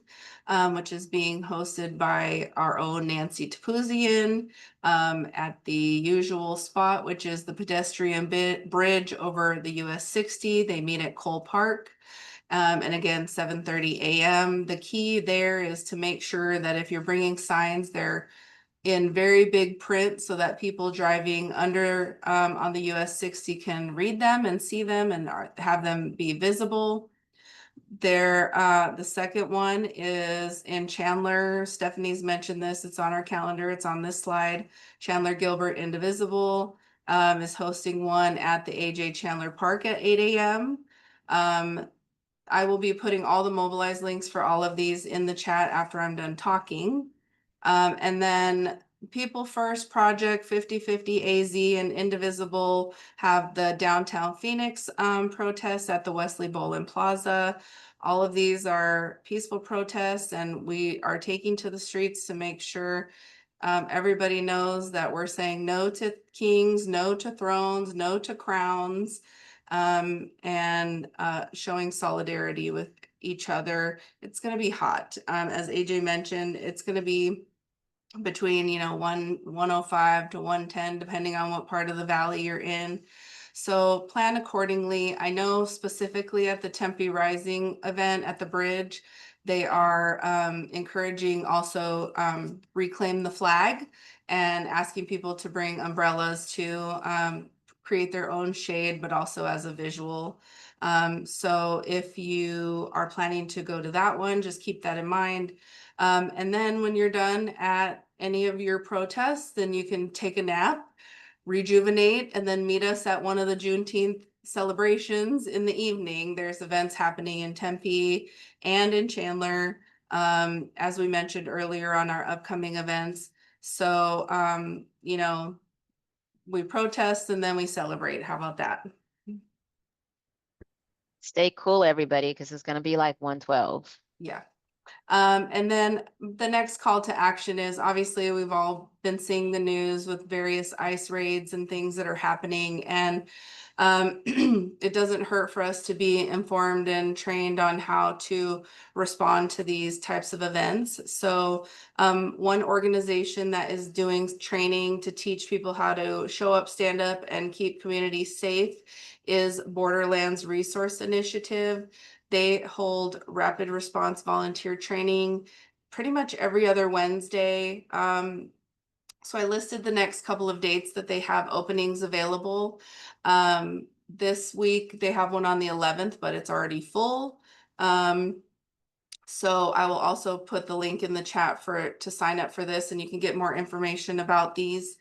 which is being hosted by our own Nancy Tapuzian at the usual spot, which is the pedestrian bridge over the US 60. They meet at Cole Park. And again, 7:30 a.m. The key there is to make sure that if you're bringing signs, they're in very big print so that people driving under on the US 60 can read them and see them and have them be visible. The second one is in Chandler. Stephanie's mentioned this. It's on our calendar. It's on this slide. Chandler Gilbert Indivisible is hosting one at the AJ Chandler Park at 8 a.m. I will be putting all the mobilized links for all of these in the chat after I'm done talking. And then People First Project, 50/50 AZ, and Indivisible have the downtown Phoenix protests at the Wesley Bolin Plaza. All of these are peaceful protests, and we are taking to the streets to make sure everybody knows that we're saying no to kings, no to thrones, no to crowns, and showing solidarity with each other. It's going to be hot. As AJ mentioned, it's going to be between 105 to 110 depending on what part of the valley you're in. So plan accordingly. I know specifically at the Tempe Rising event at the bridge, They are encouraging also reclaim the flag and asking people to bring umbrellas to create their own shade, but also as a visual. So if you are planning to go to that one, just keep that in mind. And then when you're done at any of your protests, then you can take a nap, rejuvenate, and then meet us at one of the Juneteenth celebrations in the evening. There's events happening in Tempe and in Chandler, as we mentioned earlier on our upcoming events. So, you know, we protest and then we celebrate. How about that? Stay cool, everybody, because it's going to be like 112. Yeah. And then the next call to action is, obviously we've all been seeing the news with various ICE raids and things that are happening, and it doesn't hurt for us to be informed and trained on how to respond to these types of events. So one organization that is doing training to teach people how to show up, stand up, and keep communities safe is Borderlands Resource Initiative. They hold rapid response volunteer training pretty much every other Wednesday. So I listed the next couple of dates that they have openings available. This week they have one on the 11th, but it's already full. So I will also put the link in the chat to sign up for this, and you can get more information about these.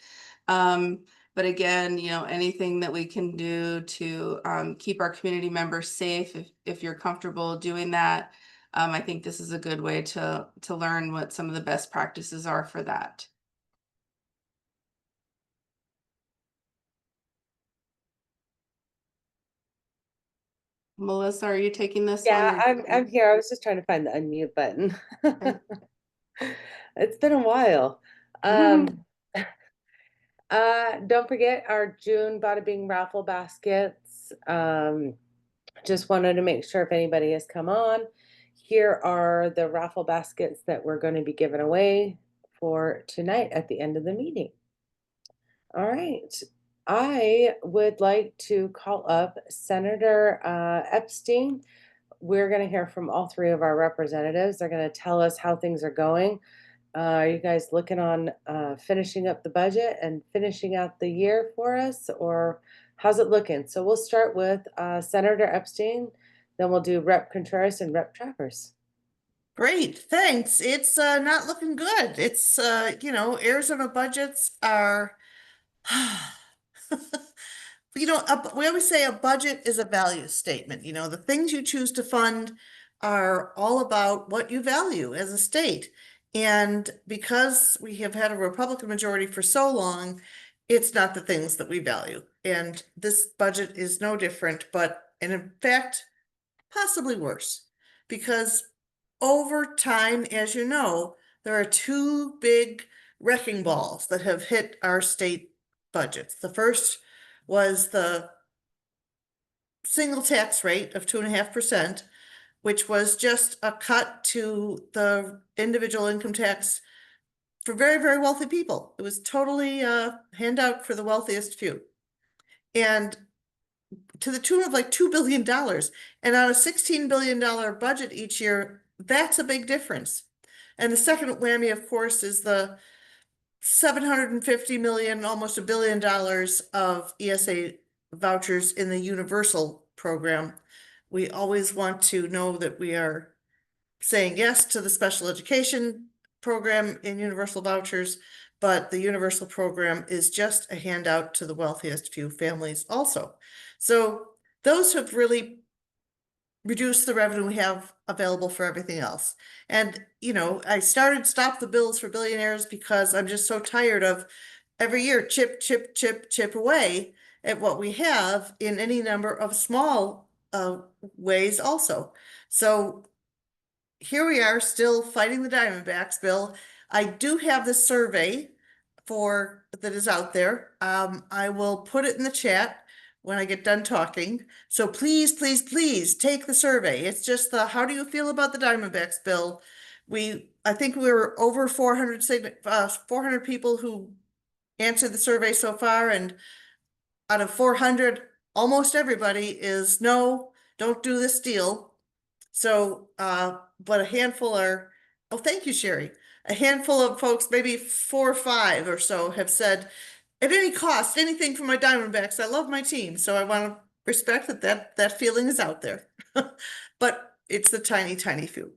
But again, you know, anything that we can do to keep our community members safe, if you're comfortable doing that, I think this is a good way to learn what some of the best practices are for that. Melissa, are you taking this one? Yeah, I'm here. I was just trying to find the unmute button. It's been a while. Don't forget our June Bada Bing raffle baskets. Just wanted to make sure if anybody has come on. Here are the raffle baskets that we're going to be giving away for tonight at the end of the meeting. All right. I would like to call up Senator Epstein. We're going to hear from all three of our representatives. They're going to tell us how things are going. Are you guys looking on finishing up the budget and finishing out the year for us, or how's it looking? So we'll start with Senator Epstein, then we'll do Rep Contreras and Rep Travers. Great, thanks. It's not looking good. It's you know, Arizona budgets are you know, we always say a budget is a value statement. You know, the things you choose to fund are all about what you value as a state. And because we have had a Republican majority for so long, it's not the things that we value. And this budget is no different, but in fact, possibly worse. Because over time, as you know, there are two big wrecking balls that have hit our state budgets. The first was the single tax rate of 2.5%, which was just a cut to the individual income tax for very, very wealthy people. It was totally a handout for the wealthiest few. And to the tune of like $2 billion. And on a $16 billion budget each year, that's a big difference. And the second whammy, of course, is the 750 million, almost $1 billion of ESA vouchers in the universal program. We always want to know that we are saying yes to the special education program in universal vouchers, but the universal program is just a handout to the wealthiest few families also. So those have really reduced the revenue we have available for everything else. And, you know, I started Stop the Bills for Billionaires because I'm just so tired of every year chip, chip, chip, chip away at what we have in any number of small ways also. So here we are still fighting the Diamondbacks, Bill. I do have the survey that is out there. I will put it in the chat when I get done talking. So please, please, please take the survey. It's just how do you feel about the Diamondbacks, Bill? I think we were over 400 people who answered the survey so far, and out of 400, almost everybody is no, don't do this deal. So, but a handful are, oh, thank you, Sherry. A handful of folks, maybe 4 or 5 or so, have said, at any cost, anything for my Diamondbacks. I love my team, so I want to respect that feeling is out there. But it's the tiny, tiny few.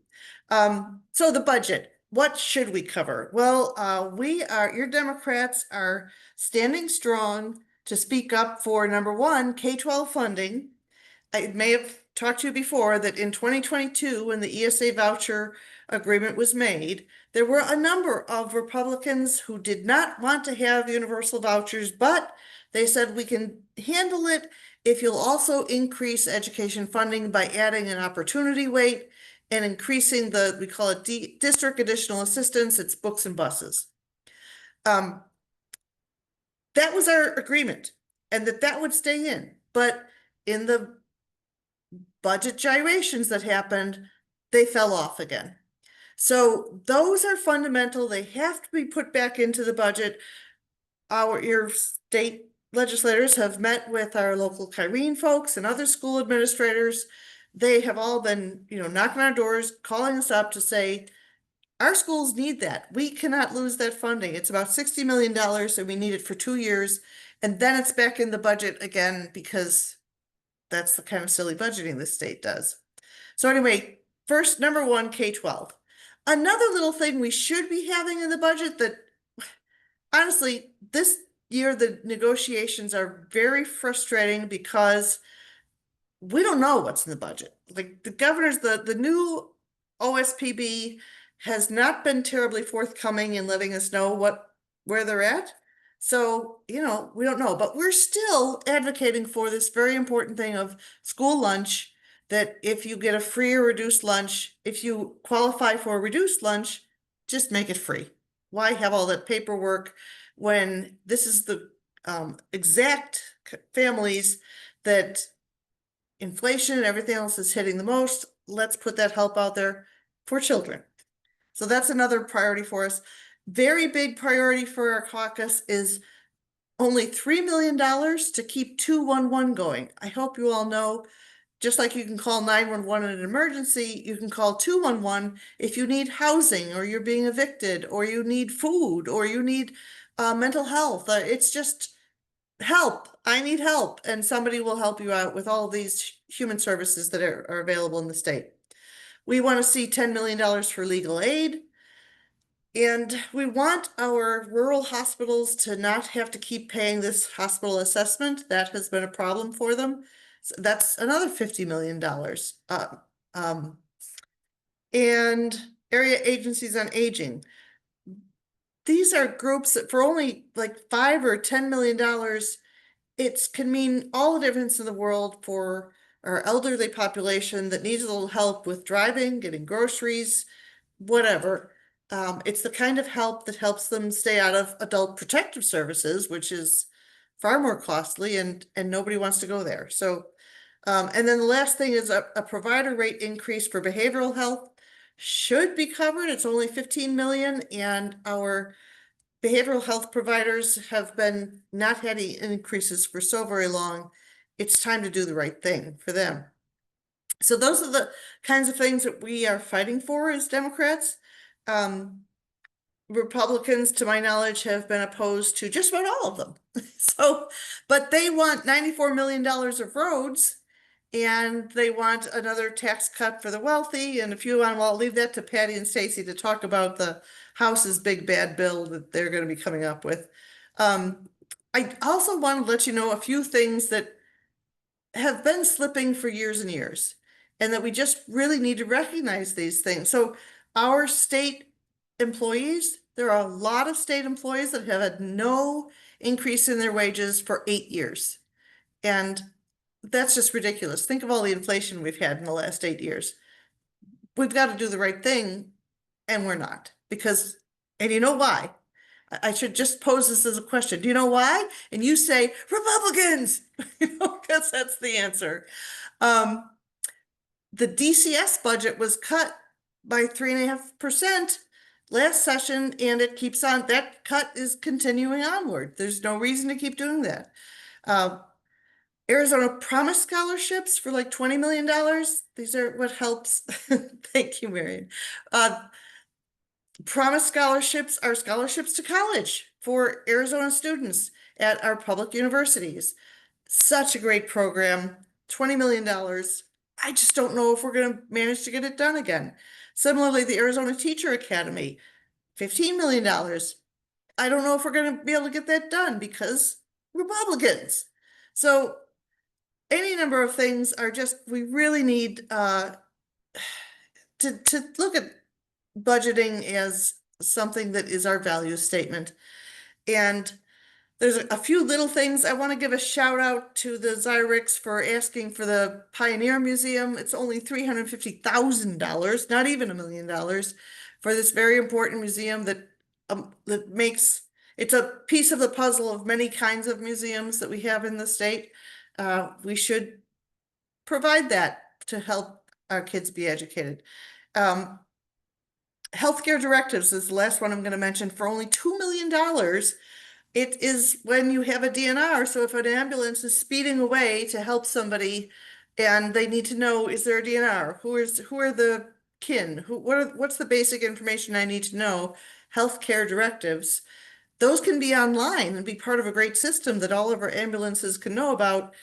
So the budget. What should we cover? Well, your Democrats are standing strong to speak up for number one, K-12 funding. I may have talked to you before that in 2022, when the ESA voucher agreement was made, there were a number of Republicans who did not want to have universal vouchers, but they said we can handle it if you'll also increase education funding by adding an opportunity weight and increasing we call it district additional assistance, it's books and buses. That was our agreement, and that would stay in. But in the budget gyrations that happened, they fell off again. So those are fundamental. They have to be put back into the budget. Your state legislators have met with our local Kyrene folks and other school administrators. They have all been, knocking on our doors, calling us up to say, our schools need that. We cannot lose that funding. It's about $60 million, and we need it for 2 years. And then it's back in the budget again, because that's the kind of silly budgeting the state does. So anyway, first, number one, K-12. Another little thing we should be having in the budget that, honestly, this year the negotiations are very frustrating because we don't know what's in the budget. Like the governor's, the new OSPB has not been terribly forthcoming in letting us know where they're at. So, we don't know, but we're still advocating for this very important thing of school lunch, that if you get a free or reduced lunch, if you qualify for a reduced lunch, just make it free. Why have all that paperwork when this is the exact families that inflation and everything else is hitting the most? Let's put that help out there for children. So that's another priority for us. Very big priority for our caucus is only $3 million to keep 211 going. I hope you all know, just like you can call 911 in an emergency, you can call 211 if you need housing, or you're being evicted, or you need food, or you need mental health. It's just help. I need help. And somebody will help you out with all of these human services that are available in the state. We want to see $10 million for legal aid. And we want our rural hospitals to not have to keep paying this hospital assessment. That has been a problem for them. So that's another $50 million. And area agencies on aging. These are groups that for only like $5 or $10 million, it can mean all the difference in the world for our elderly population that needs a little help with driving, getting groceries, whatever. It's the kind of help that helps them stay out of adult protective services, which is far more costly, and nobody wants to go there. So, and then the last thing is a provider rate increase for behavioral health should be covered. It's only 15 million, and our behavioral health providers have been not had any increases for so very long. It's time to do the right thing for them. So those are the kinds of things that we are fighting for as Democrats. Republicans, to my knowledge, have been opposed to just about all of them. So, but they want $94 million of roads, and they want another tax cut for the wealthy. And if you want, well, I'll leave that to Patty and Stacy to talk about the House's big bad bill that they're going to be coming up with. I also want to let you know a few things that have been slipping for years and years, and that we just really need to recognize these things. So our state employees, there are a lot of state employees that have had no increase in their wages for 8 years. And that's just ridiculous. Think of all the inflation we've had in the last 8 years. We've got to do the right thing, and we're not. And you know why? I should just pose this as a question. Do you know why? And you say, Republicans, because that's the answer. The DCS budget was cut by 3.5% last session, and it keeps on. That cut is continuing onward. There's no reason to keep doing that. Arizona Promise scholarships for like $20 million. These are what helps. Thank you, Marion. Promise scholarships are scholarships to college for Arizona students at our public universities. Such a great program, $20 million. I just don't know if we're going to manage to get it done again. Similarly, the Arizona Teacher Academy, $15 million. I don't know if we're going to be able to get that done because Republicans. So any number of things are just, we really need to look at budgeting as something that is our value statement. And there's a few little things. I want to give a shout out to the Zyrex for asking for the Pioneer Museum. It's only $350,000, not even $1 million, for this very important museum that makes, it's a piece of the puzzle of many kinds of museums that we have in the state. We should provide that to help our kids be educated. Healthcare directives is the last one I'm going to mention for only $2 million. It is when you have a DNR. So if an ambulance is speeding away to help somebody and they need to know, is there a DNR? Who are the kin? What's the basic information I need to know? Healthcare directives. Those can be online and be part of a great system that all of our ambulances can know about.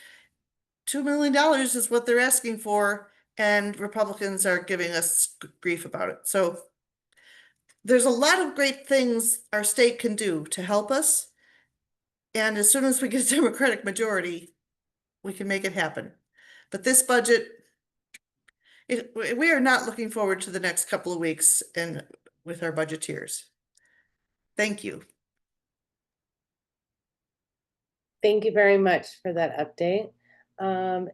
$2 million is what they're asking for, and Republicans are giving us grief about it. So there's a lot of great things our state can do to help us. And as soon as we get a Democratic majority, we can make it happen. But this budget, we are not looking forward to the next couple of weeks and with our budgeteers. Thank you. Thank you very much for that update.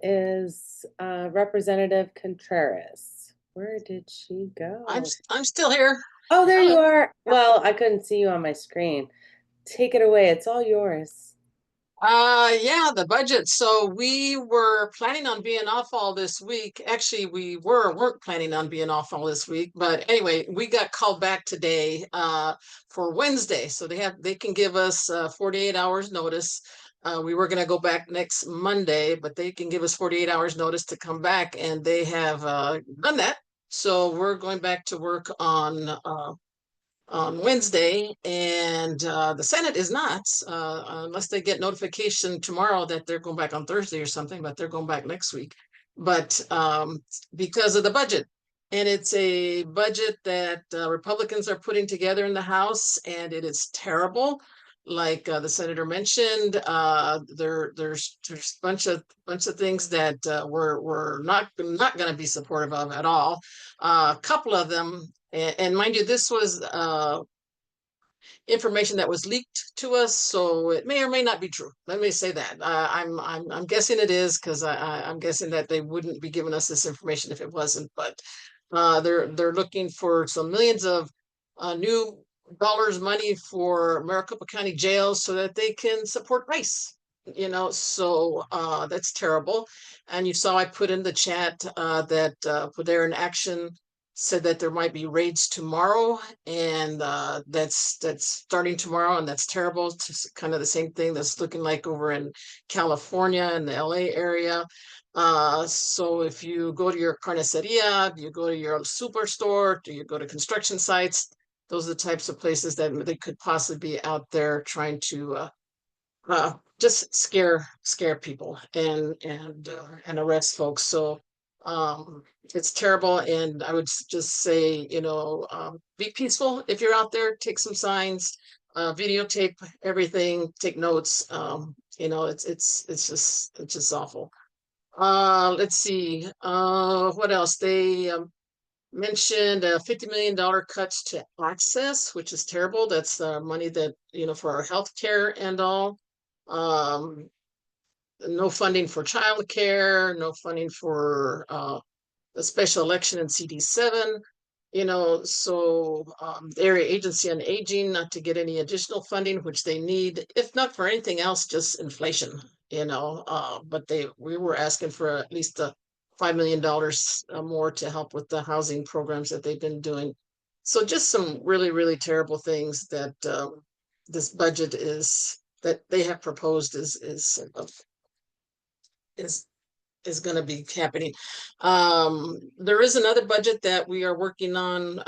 Is Representative Contreras? Where did she go? I'm still here. Oh, there you are. Well, I couldn't see you on my screen. Take it away. It's all yours. Yeah, the budget. So we were planning on being off all this week. Actually, we weren't planning on being off all this week, but anyway, we got called back today for Wednesday. So they can give us 48 hours notice. We were going to go back next Monday, but they can give us 48 hours notice to come back, and they have done that. So we're going back to work on Wednesday, and the Senate is not, unless they get notification tomorrow that they're going back on Thursday or something, but they're going back next week. But because of the budget, and it's a budget that Republicans are putting together in the House, and it is terrible. Like the senator mentioned, there's a bunch of things that we're not going to be supportive of at all. A couple of them. And mind you, this was information that was leaked to us, so it may or may not be true. Let me say that. I'm guessing it is, because I'm guessing that they wouldn't be giving us this information if it wasn't. But they're looking for some millions of new dollars money for Maricopa County jails so that they can support ICE. So that's terrible. And you saw I put in the chat that they're in action, said that there might be raids tomorrow, and that's starting tomorrow, and that's terrible. It's kind of the same thing that's looking like over in California and the LA area. So if you go to your carniceria, you go to your superstore, do you go to construction sites, those are the types of places that they could possibly be out there trying to just scare people and arrest folks. So it's terrible, and I would just say, be peaceful if you're out there. Take some signs, videotape everything, take notes. It's just awful. Let's see. What else? They mentioned $50 million cuts to access, which is terrible. That's money that for our health care and all. No funding for childcare, no funding for the special election in CD7, so the Area Agency on Aging not to get any additional funding, which they need, if not for anything else, just inflation, but we were asking for at least $5 million more to help with the housing programs that they've been doing. So just some really, really terrible things that this budget that they have proposed is is going to be happening. There is another budget that we are working on.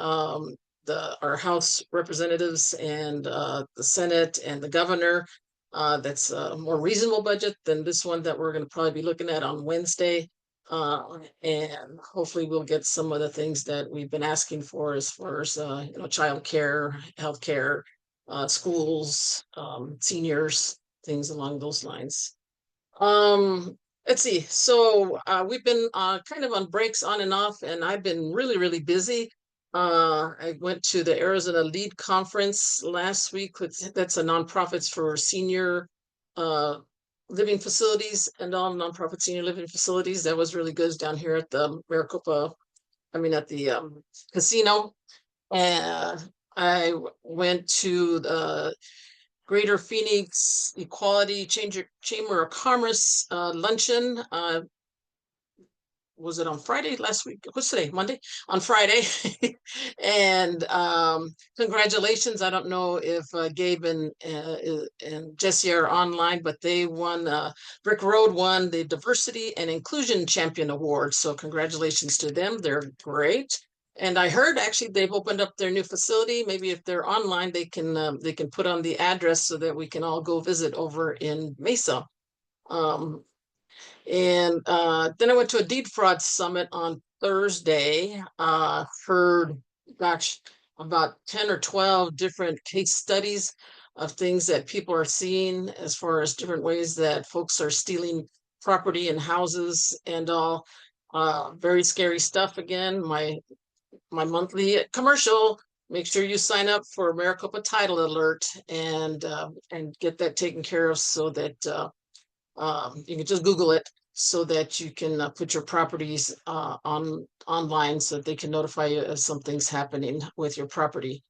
Our House representatives and the Senate and the governor. That's a more reasonable budget than this one that we're going to probably be looking at on Wednesday. And hopefully we'll get some of the things that we've been asking for as far as child care, health care, schools, seniors, things along those lines. Let's see. So we've been kind of on breaks on and off, and I've been really busy. I went to the Arizona Lead Conference last week. That's a nonprofits for senior living facilities and all nonprofit senior living facilities. That was really good. It's down here at the Maricopa, at the casino. And I went to the Greater Phoenix Equality Chamber of Commerce luncheon. Was it on Friday last week? What's today? Monday? On Friday. And congratulations. I don't know if Gabe and Jesse are online, but they won, Brick Road won the Diversity and Inclusion Champion Award. So congratulations to them. They're great. And I heard actually they've opened up their new facility. Maybe if they're online, they can put on the address so that we can all go visit over in Mesa. And then I went to a deed fraud summit on Thursday. Heard, gosh, about 10 or 12 different case studies of things that people are seeing as far as different ways that folks are stealing property and houses and all. Very scary stuff. Again, my monthly commercial. Make sure you sign up for Maricopa Title Alert and get that taken care of so that you can just Google it so that you can put your properties online so that they can notify you if something's happening with your property.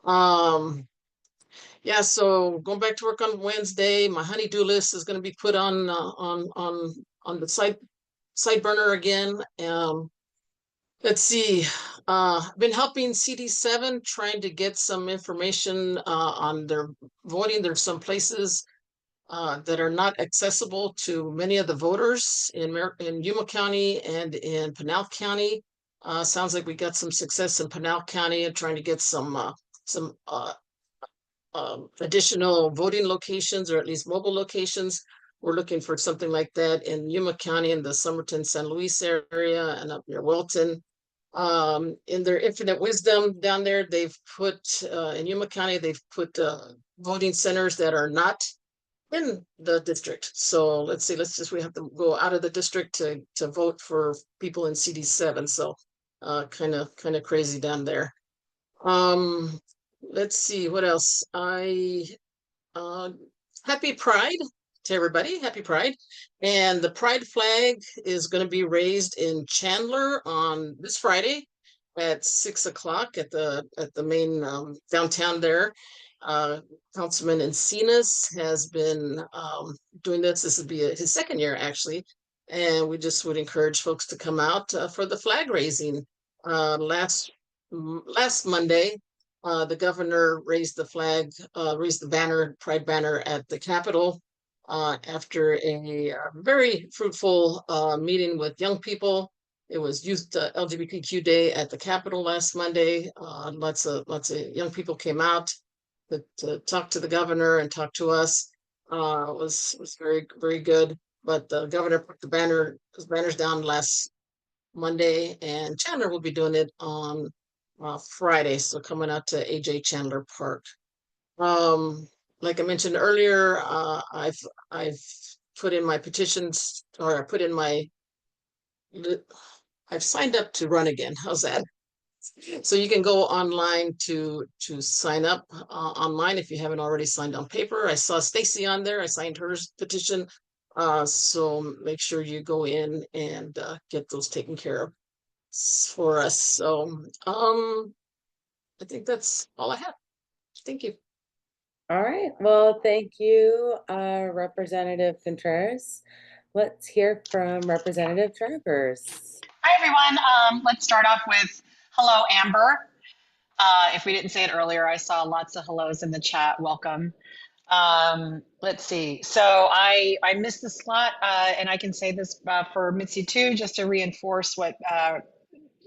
Yeah, so going back to work on Wednesday, my honey-do list is going to be put on the side burner again. Let's see. I've been helping CD7 trying to get some information on their voting. There's some places that are not accessible to many of the voters in Yuma County and in Pinal County. Sounds like we got some success in Pinal County and trying to get some additional voting locations, or at least mobile locations. We're looking for something like that in Yuma County, in the Somerton, San Luis area, and up near Welton. In their infinite wisdom down there, they've put in Yuma County, they've put voting centers that are not in the district. So let's see, we have to go out of the district to vote for people in CD7. So kind of crazy down there. Let's see what else. Happy Pride to everybody. Happy Pride. And the Pride flag is going to be raised in Chandler on this Friday at 6 o'clock at the main downtown there. Councilman Encinas has been doing this. This would be his second year actually. And we just would encourage folks to come out for the flag raising. Last Monday, the governor raised the flag, raised the banner, Pride banner at the Capitol after a very fruitful meeting with young people. It was Youth LGBTQ Day at the Capitol last Monday. Lots of young people came out to talk to the governor and talk to us. It was very good. But the governor put his banners down last Monday, and Chandler will be doing it on Friday. So coming out to AJ Chandler Park. Like I mentioned earlier, I've put in my petitions, or I've signed up to run again. How's that? So you can go online to sign up online if you haven't already signed on paper. I saw Stacy on there. I signed her petition. So make sure you go in and get those taken care of for us. So I think that's all I have. Thank you. All right. Well, thank you, Representative Contreras. Let's hear from Representative Travers. Hi, everyone. Let's start off with hello, Amber. If we didn't say it earlier, I saw lots of hellos in the chat. Welcome. Let's see. So I missed the slot, and I can say this for Mitzi too, just to reinforce what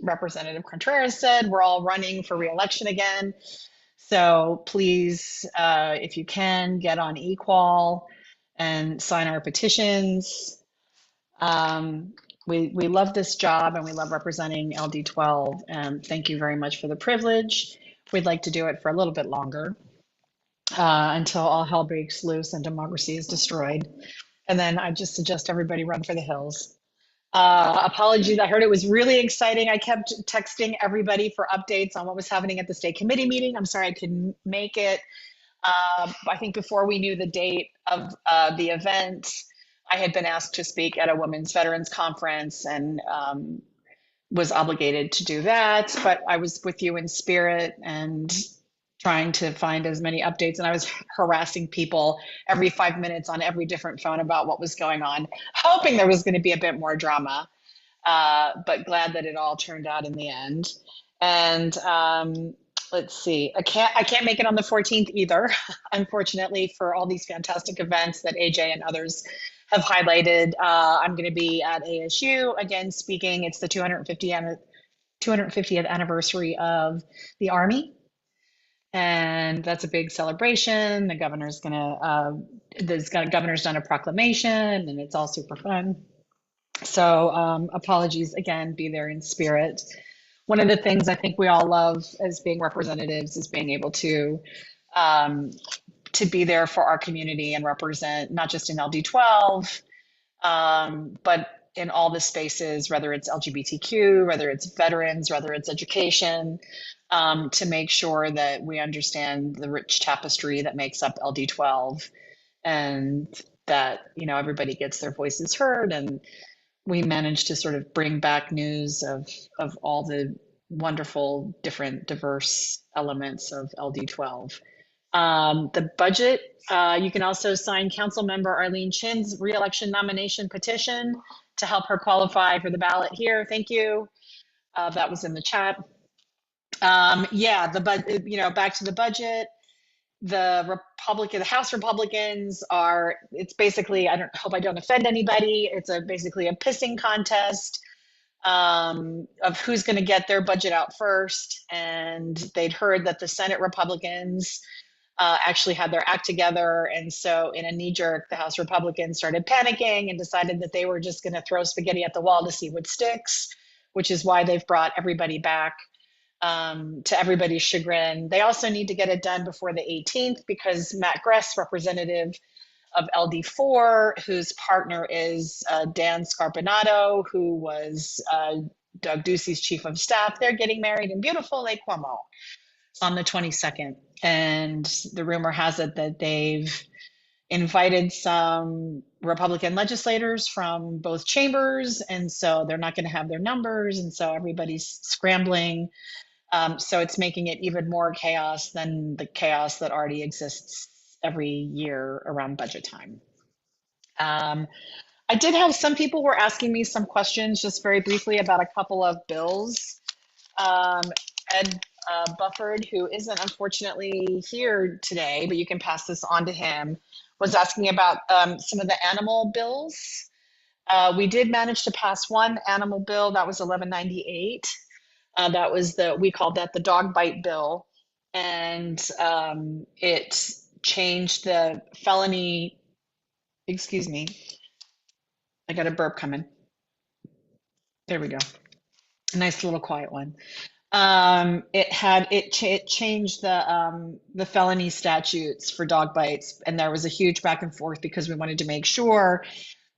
Representative Contreras said. We're all running for re-election again. So please, if you can, get on eQual and sign our petitions. We love this job and we love representing LD12. And thank you very much for the privilege. We'd like to do it for a little bit longer until all hell breaks loose and democracy is destroyed. And then I just suggest everybody run for the hills. Apologies, I heard it was really exciting. I kept texting everybody for updates on what was happening at the state committee meeting. I'm sorry I couldn't make it. I think before we knew the date of the event, I had been asked to speak at a women's veterans conference and was obligated to do that. But I was with you in spirit and trying to find as many updates. And I was harassing people every 5 minutes on every different phone about what was going on, hoping there was going to be a bit more drama, but glad that it all turned out in the end. And let's see, I can't make it on the 14th either, unfortunately, for all these fantastic events that AJ and others have highlighted. I'm going to be at ASU again speaking. It's the 250th anniversary of the Army. And that's a big celebration. The governor's governor's done a proclamation and it's all super fun. So apologies again, be there in spirit. One of the things I think we all love as being representatives is being able to be there for our community and represent not just in LD12, but in all the spaces, whether it's LGBTQ, whether it's veterans, whether it's education, to make sure that we understand the rich tapestry that makes up LD12 and that, everybody gets their voices heard. And we managed to sort of bring back news of all the wonderful, different, diverse elements of LD12. The budget, you can also sign Council Member Arlene Chin's re-election nomination petition to help her qualify for the ballot here. Thank you. That was in the chat. Yeah, back to the budget. The House Republicans it's basically, I hope I don't offend anybody. It's basically a pissing contest of who's going to get their budget out first. And they'd heard that the Senate Republicans actually had their act together. And so in a knee jerk, the House Republicans started panicking and decided that they were just going to throw spaghetti at the wall to see what sticks, which is why they've brought everybody back. To everybody's chagrin. They also need to get it done before the 18th because Matt Gress, representative of LD4, whose partner is Dan Scarpinato, who was Doug Ducey's chief of staff, they're getting married in beautiful Lake Como on the 22nd. And the rumor has it that they've invited some Republican legislators from both chambers. And so they're not going to have their numbers. And so everybody's scrambling. So it's making it even more chaos than the chaos that already exists every year around budget time. I did have some people were asking me some questions just very briefly about a couple of bills. Ed Bufford, who isn't unfortunately here today, but you can pass this on to him, was asking about some of the animal bills. We did manage to pass one animal bill, that was 1198. That was we called that the dog bite bill. And it changed the felony, excuse me, I got a burp coming. There we go. A nice little quiet one. It changed the felony statutes for dog bites, and there was a huge back and forth because we wanted to make sure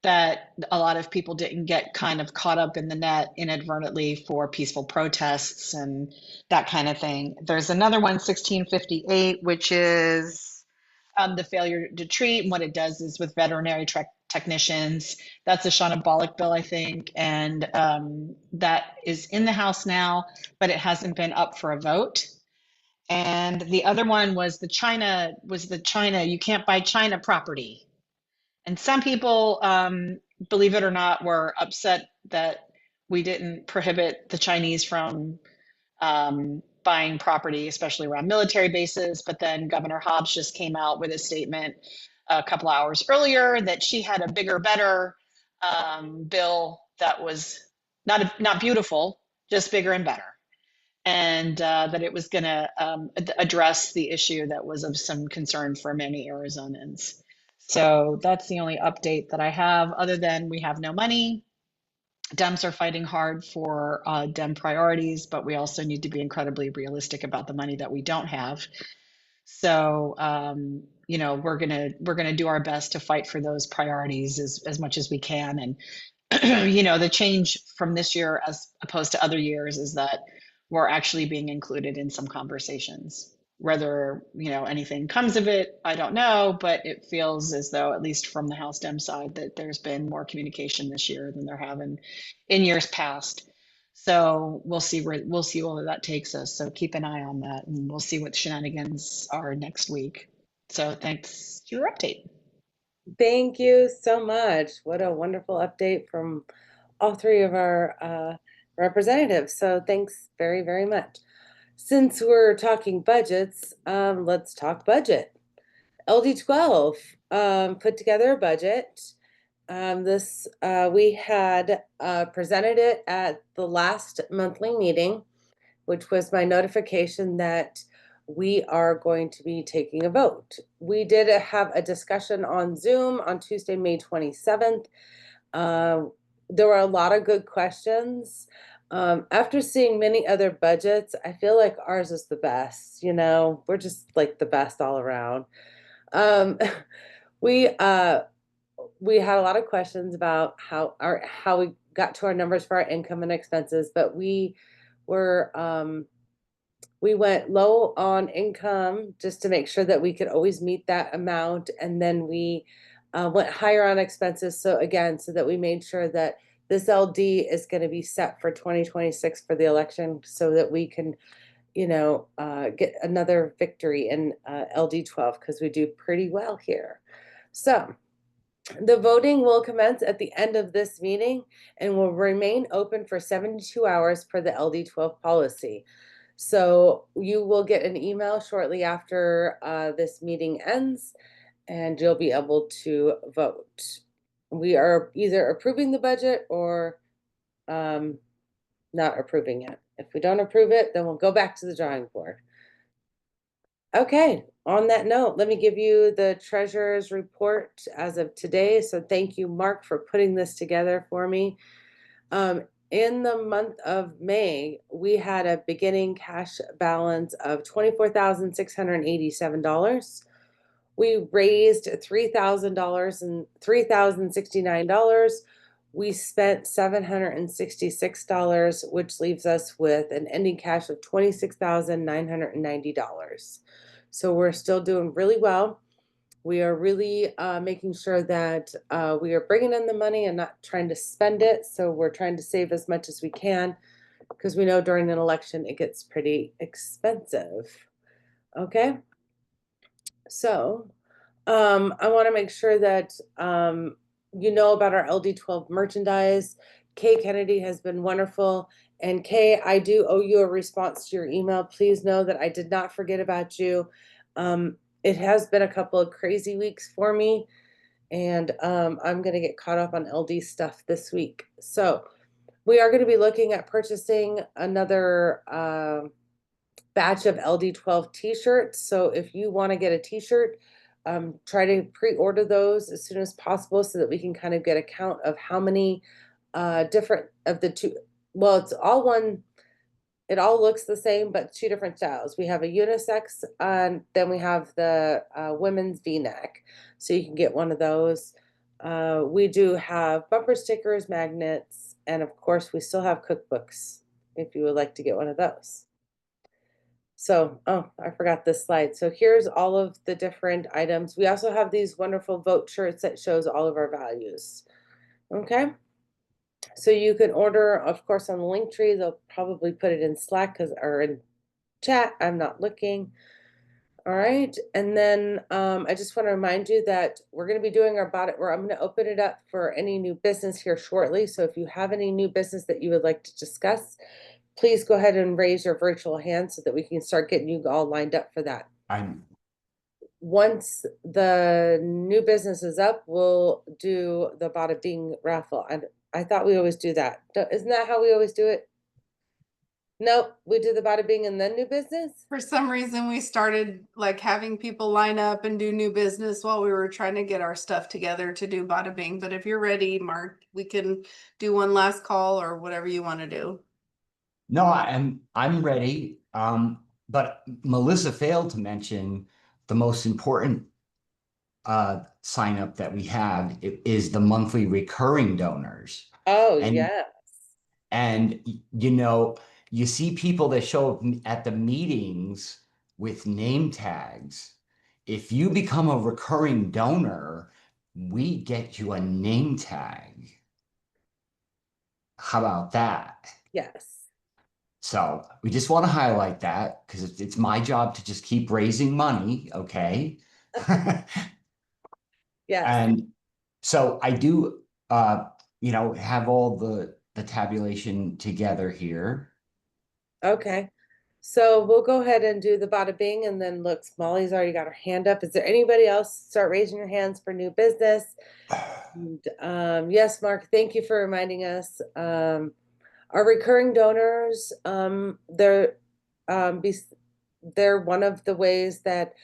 that a lot of people didn't get kind of caught up in the net inadvertently for peaceful protests and that kind of thing. There's another one, 1658, which is the failure to treat. And what it does is with veterinary technicians, that's a Shauna Bollock bill, I think. And that is in the House now, but it hasn't been up for a vote. And the other one was the China, you can't buy China property. And some people, believe it or not, were upset that we didn't prohibit the Chinese from buying property, especially around military bases. But then Governor Hobbs just came out with a statement a couple hours earlier that she had a bigger, better bill that was not beautiful, just bigger and better. And that it was going to address the issue that was of some concern for many Arizonans. So that's the only update that I have, other than we have no money. Dems are fighting hard for Dem priorities, but we also need to be incredibly realistic about the money that we don't have. So, you know, we're gonna do our best to fight for those priorities as much as we can. And you know, the change from this year as opposed to other years is that we're actually being included in some conversations. Whether, you know, anything comes of it, I don't know, but it feels as though, at least from the House Dem side, that there's been more communication this year than there have in years past. So we'll see where that takes us. So keep an eye on that, and we'll see what shenanigans are next week. So thanks for your update. Thank you so much. What a wonderful update from all three of our representatives. So thanks very, very much. Since we're talking budgets, let's talk budget. LD12 put together a budget. We had presented it at the last monthly meeting, which was my notification that we are going to be taking a vote. We did have a discussion on Zoom on Tuesday, May 27th. There were a lot of good questions. After seeing many other budgets, I feel like ours is the best. You know, we're just like the best all around. We had a lot of questions about how we got to our numbers for our income and expenses, but we went low on income just to make sure that we could always meet that amount, and then we went higher on expenses. So again, so that we made sure that this LD is going to be set for 2026 for the election, so that we can, you know, get another victory in LD12, because we do pretty well here. So the voting will commence at the end of this meeting and will remain open for 72 hours per the LD12 policy. So you will get an email shortly after this meeting ends, and you'll be able to vote. We are either approving the budget or not approving it. If we don't approve it, then we'll go back to the drawing board. Okay, on that note, let me give you the treasurer's report as of today. So thank you, Mark, for putting this together for me. In the month of May, we had a beginning cash balance of $24,687. We raised $3,000 and $3,069. We spent $766, which leaves us with an ending cash of $26,990. So we're still doing really well. We are really making sure that we are bringing in the money and not trying to spend it. So we're trying to save as much as we can, because we know during an election it gets pretty expensive. Okay. So I want to make sure that you know about our LD12 merchandise. Kay Kennedy has been wonderful. And Kay, I do owe you a response to your email. Please know that I did not forget about you. It has been a couple of crazy weeks for me, and I'm going to get caught up on LD stuff this week. So we are going to be looking at purchasing another batch of LD12 t-shirts. So if you want to get a t-shirt, try to pre-order those as soon as possible, so that we can kind of get a count of how many different of the two. Well, it's all one. It all looks the same, but two different styles. We have a unisex, and then we have the women's V-neck. So you can get one of those. We do have bumper stickers, magnets, and of course we still have cookbooks if you would like to get one of those. So, oh, I forgot this slide. So here's all of the different items. We also have these wonderful vote shirts that shows all of our values. Okay. So you can order, of course, on the link tree. They'll probably put it in Slack or in chat. I'm not looking. All right. And then I just want to remind you that we're going to be doing our ballot, where I'm going to open it up for any new business here shortly. So if you have any new business that you would like to discuss, please go ahead and raise your virtual hand so that we can start getting you all lined up for that. Once the new business is up, we'll do the Bada Bing raffle. And I thought we always do that. Isn't that how we always do it? Nope, we do the Bada Bing and then new business. For some reason, we started like having people line up and do new business while we were trying to get our stuff together to do Bada Bing. But if you're ready, Mark, we can do one last call or whatever you want to do. No, I'm ready. But Melissa failed to mention the most important sign up that we have is the monthly recurring donors. Oh, and, yes. And you know, you see people that show up at the meetings with name tags. If you become a recurring donor, we get you a name tag. How about that? Yes. So we just want to highlight that because it's my job to just keep raising money, okay? Yes. And so I do, you know, have all the tabulation together here. Okay. So we'll go ahead and do the Bada Bing, and then look, Molly's already got her hand up. Is there anybody else? Start raising your hands for new business. And, yes, Mark, thank you for reminding us. Our recurring donors, they're one of the ways that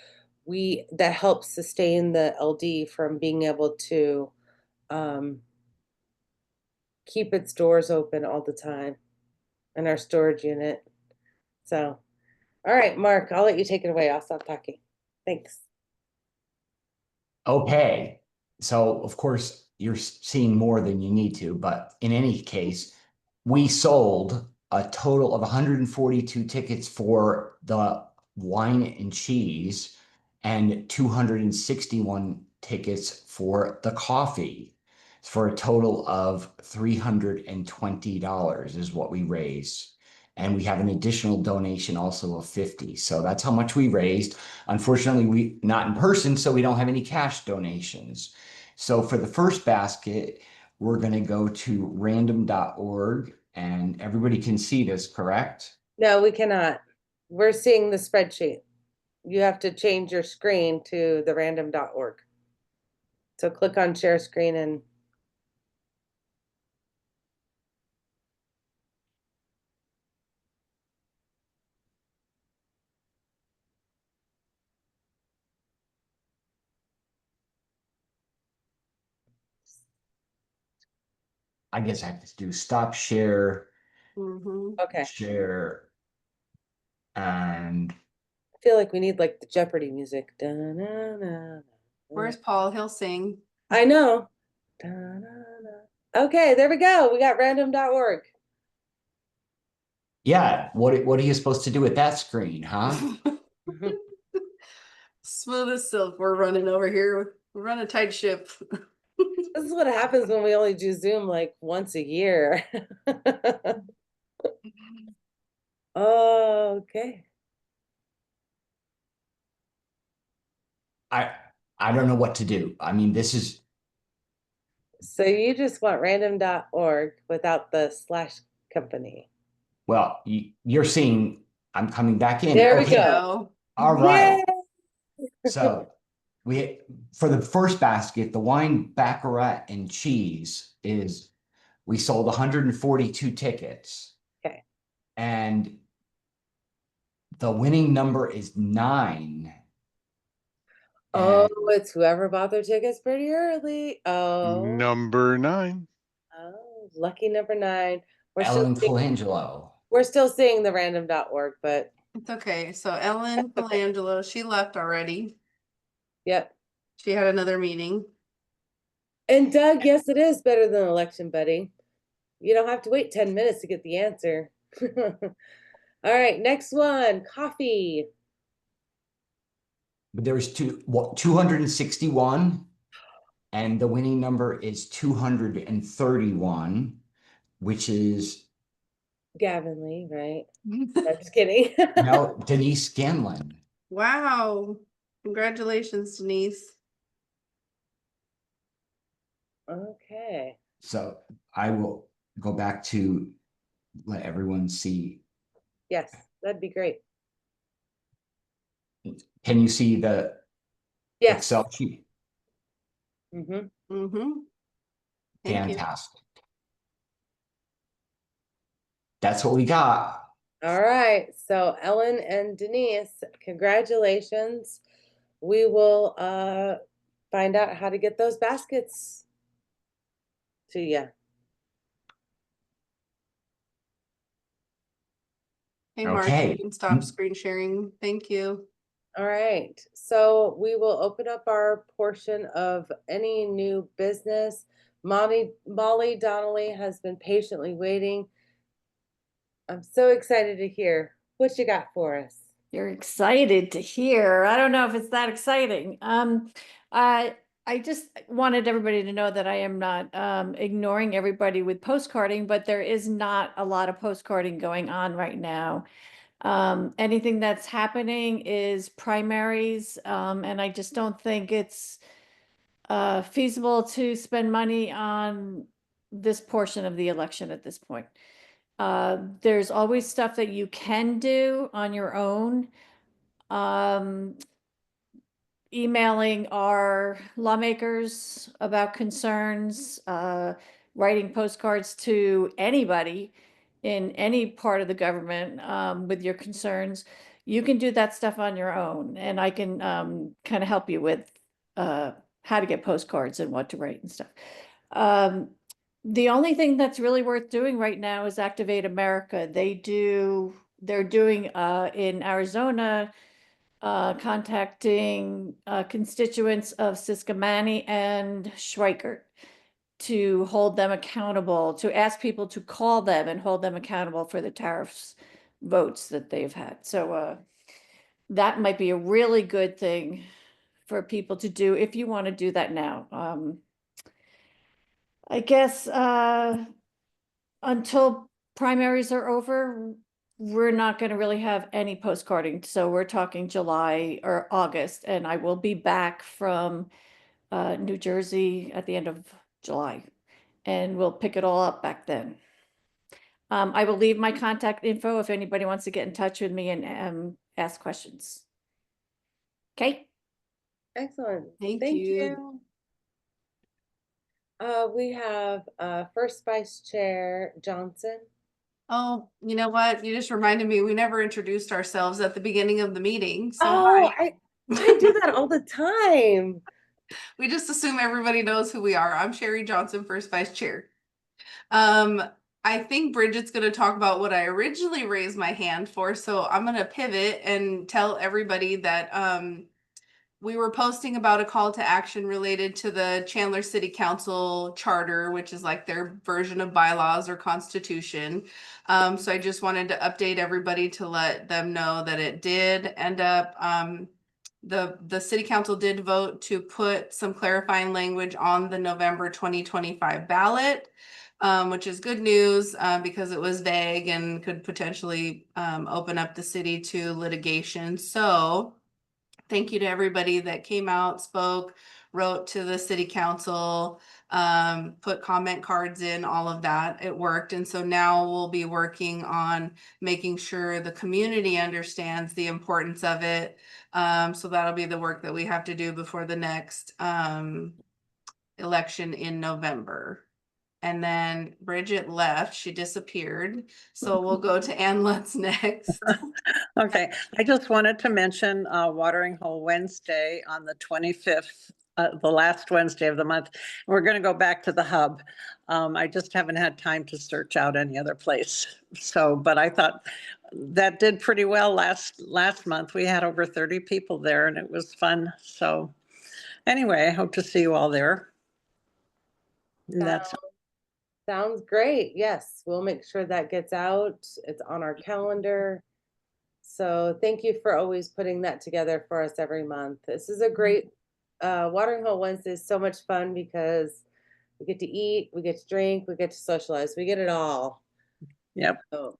helps sustain the LD from being able to keep its doors open all the time in our storage unit. So, all right, Mark, I'll let you take it away. I'll stop talking. Thanks. Okay. So of course you're seeing more than you need to, but in any case, we sold a total of 142 tickets for the wine and cheese and 261 tickets for the coffee, for a total of $320 is what we raised. And we have an additional donation also of 50. So that's how much we raised. Unfortunately, we not in person, so we don't have any cash donations. So for the first basket, we're going to go to random.org, and everybody can see this, correct? No, we cannot. We're seeing the spreadsheet. You have to change your screen to the random.org. So click on share screen and I guess I have to do stop share, okay. share, and I feel like we need like the Jeopardy music. Da-na-na-na. Where's Paul? He'll sing. I know. Da-na-na. Okay, there we go. We got random.org. yeah, what are you supposed to do with that screen, huh? Smooth as silk. We're running over here. We're running a tight ship. This is what happens when we only do Zoom like once a year. Okay. I don't know what to do. I mean, this is So you just want random.org without the slash company. well, you're seeing I'm coming back in. There Okay. we go. All right. Yay! So we for the first basket, the wine baccarat and cheese is we sold 142 tickets. Okay. And the winning number is 9. Oh, it's whoever bought their tickets pretty early. Oh. Number 9. Oh, lucky number 9. Ellen Colangelo. We're still seeing the random.org, but It's okay. So Ellen Colangelo, she left already. Yep. She had another meeting. And Doug, yes, it is better than election, buddy. You don't have to wait 10 minutes to get the answer. All right, next one, coffee. But there's 261, and the winning number is 231, which is Gavin Lee, right? I'm just kidding. no, Denise Scanlon. Wow. Congratulations, Denise. Okay. So I will go back to let everyone see Yes, that'd be great. Can you see the Yes. Excel sheet? Thank you. Fantastic. That's what we got. All right. So Ellen and Denise, congratulations. We will find out how to get those baskets to you. Hey, Mark, Okay. you can stop screen sharing. Thank you. All right. So we will open up our portion of any new business. Molly Donnelly has been patiently waiting. I'm so excited to hear what you got for us. You're excited to hear. I don't know if it's that exciting. I just wanted everybody to know that I am not ignoring everybody with postcarding, but there is not a lot of postcarding going on right now. Anything that's happening is primaries, and I just don't think it's feasible to spend money on this portion of the election at this point. There's always stuff that you can do on your own. Emailing our lawmakers about concerns, writing postcards to anybody in any part of the government with your concerns. You can do that stuff on your own, and I can kind of help you with how to get postcards and what to write and stuff. The only thing that's really worth doing right now is Activate America. They're doing in Arizona, contacting constituents of Siscomani and Schweikert to hold them accountable, to ask people to call them and hold them accountable for the tariffs votes that they've had. So that might be a really good thing for people to do if you want to do that now. I guess until primaries are over, we're not going to really have any postcarding. So we're talking July or August, and I will be back from New Jersey at the end of July, and we'll pick it all up back then. I will leave my contact info if anybody wants to get in touch with me and ask questions. Okay. Excellent. Thank Thank you. you. We have First Vice Chair Johnson. Oh, you know what? You just reminded me, we never introduced ourselves at the beginning of the meeting. So Oh, hi. I do that all the time. We just assume everybody knows who we are. I'm Sherry Johnson, First Vice Chair. I think Bridget's going to talk about what I originally raised my hand for. So I'm going to pivot and tell everybody that we were posting about a call to action related to the Chandler City Council charter, which is like their version of bylaws or constitution. So I just wanted to update everybody to let them know that it did end up, the city council did vote to put some clarifying language on the November 2025 ballot, which is good news because it was vague and could potentially open up the city to litigation. So thank you to everybody that came out, spoke, wrote to the city council, put comment cards in, all of that. It worked. And so now we'll be working on making sure the community understands the importance of it. So that'll be the work that we have to do before the next election in November. And then Bridget left, she disappeared. So we'll go to Ann Lutz next. Okay, I just wanted to mention Watering Hole Wednesday on the 25th, the last Wednesday of the month. We're going to go back to the hub. I just haven't had time to search out any other place. So, but I thought that did pretty well last month. We had over 30 people there and it was fun. So anyway, I hope to see you all there. And that's Sounds great. Yes, we'll make sure that gets out. It's on our calendar. So thank you for always putting that together for us every month. This is a great Watering Hole Wednesday is so much fun because we get to eat, we get to drink, we get to socialize, we get it all. Yep. So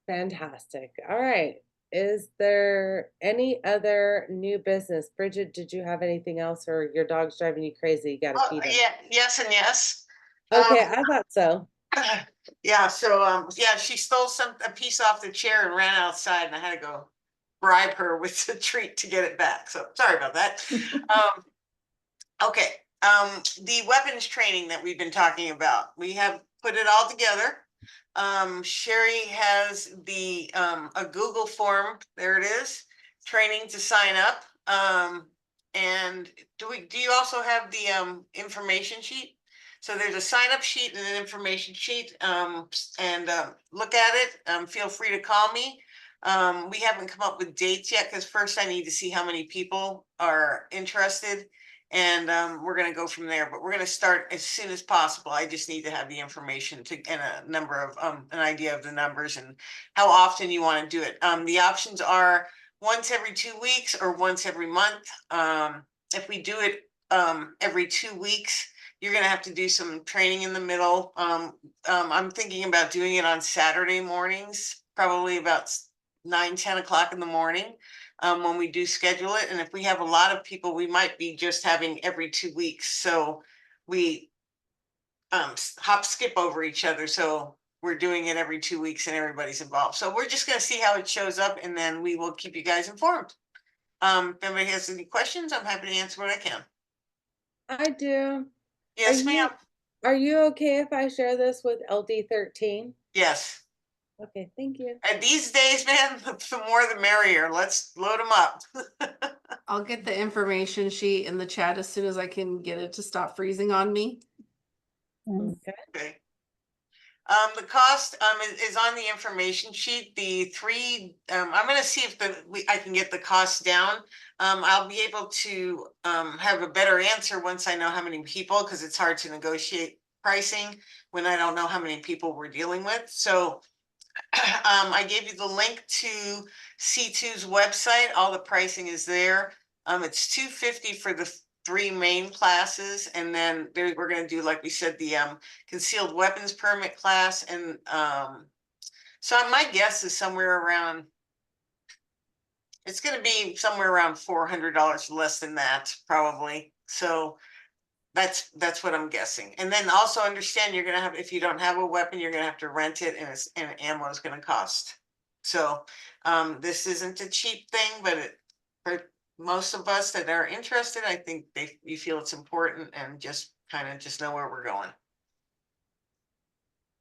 fantastic. All right. Is there any other new business? Bridget, did you have anything else, or your dog's driving you crazy? You got to feed him. Yeah, yes and yes. Okay, I thought so. Yeah, so yeah, she stole a piece off the chair and ran outside, and I had to go bribe her with a treat to get it back. So sorry about that. Okay, the weapons training that we've been talking about, we have put it all together. Sherry has the a Google form. There it is, training to sign up. And do you also have the information sheet? So there's a sign up sheet and an information sheet. And look at it. Feel free to call me. We haven't come up with dates yet because first I need to see how many people are interested. And we're going to go from there, but we're going to start as soon as possible. I just need to have the information and a number of an idea of the numbers and how often you want to do it. The options are once every 2 weeks or once every month. If we do it every 2 weeks, you're going to have to do some training in the middle. I'm thinking about doing it on Saturday mornings, probably about 9-10 o'clock in the morning. When we do schedule it. And if we have a lot of people, we might be just having every 2 weeks. So we hop, skip over each other. So we're doing it every 2 weeks and everybody's involved. So we're just going to see how it shows up and then we will keep you guys informed. If anybody has any questions, I'm happy to answer what I can. I do. Yes, ma'am. Are you okay if I share this with LD13? Yes. Okay, thank you. And these days, man, the more the merrier. Let's load them up. I'll get the information sheet in the chat as soon as I can get it to stop freezing on me. Okay. The cost is on the information sheet. The three, I'm going to see if I can get the cost down. I'll be able to have a better answer once I know how many people, because it's hard to negotiate pricing when I don't know how many people we're dealing with. So I gave you the link to C2's website. All the pricing is there. It's $250 for the 3 main classes, and then we're going to do, like we said, the concealed weapons permit class. And so my guess is somewhere around, it's going to be somewhere around $400 less than that, probably. So that's what I'm guessing. And then also understand you're going to have, if you don't have a weapon, you're going to have to rent it, and ammo is going to cost. So this isn't a cheap thing, but for most of us that are interested, I think you feel it's important, and just kind of just know where we're going.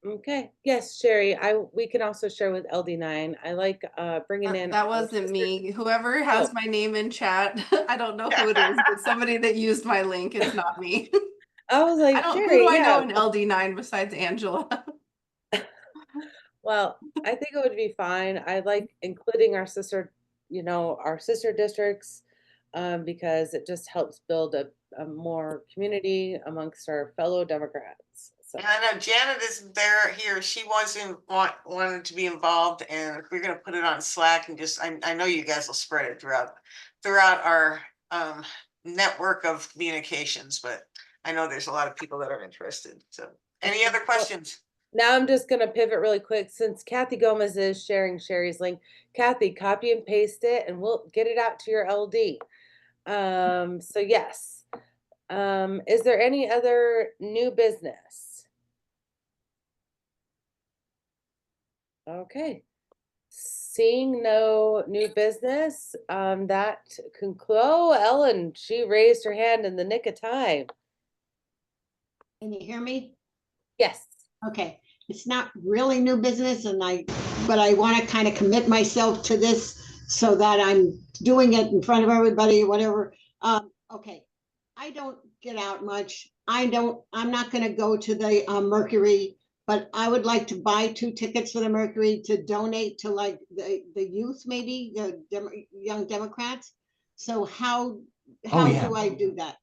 Okay. Yes, Sherry. We can also share with LD9. I like bringing in. That wasn't me. Whoever has my name in chat, I don't know who it is, but somebody that used my link. It's not me. I was like, who Sherry, do I know in LD9 besides Angela? Well, I think it would be fine. I like including our sister districts, because it just helps build a more community amongst our fellow Democrats. So. And I know Janet isn't here. She wasn't wanted to be involved, and if we're going to put it on Slack and just, I know you guys will spread it throughout our network of communications, but I know there's a lot of people that are interested. So any other questions? Now I'm just going to pivot really quick, since Kathy Gomez is sharing Sherry's link. Kathy, copy and paste it and we'll get it out to your LD. So yes. Is there any other new business? Okay. Seeing no new business, that concludes. Oh, Ellen, she raised her hand in the nick of time. Can you hear me? Yes. Okay. It's not really new business, but I want to kind of commit myself to this so that I'm doing it in front of everybody, whatever. Okay. I don't get out much. I'm not going to go to the Mercury, but I would like to buy 2 tickets for the Mercury to donate to like the youth, maybe the young Democrats. So how do I do that?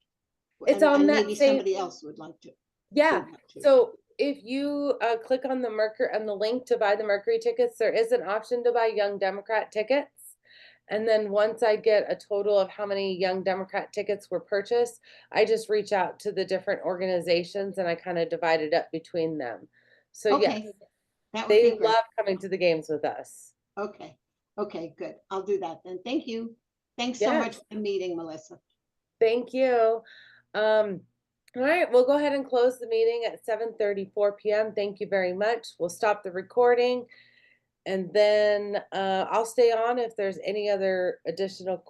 It's on that maybe somebody else would like to. Yeah. So if you click on the link to buy the Mercury tickets, there is an option to buy Young Democrat tickets. And then once I get a total of how many Young Democrat tickets were purchased, I just reach out to the different organizations and I kind of divide it up between them. So okay. Yes, they love coming to the games with us. Okay. Okay, good. I'll do that then. Thank you. Thanks so much for the meeting, Melissa. Thank you. All right, we'll go ahead and close the meeting at 7:34 p.m. Thank you very much. We'll stop the recording. And then I'll stay on if there's any other additional questions.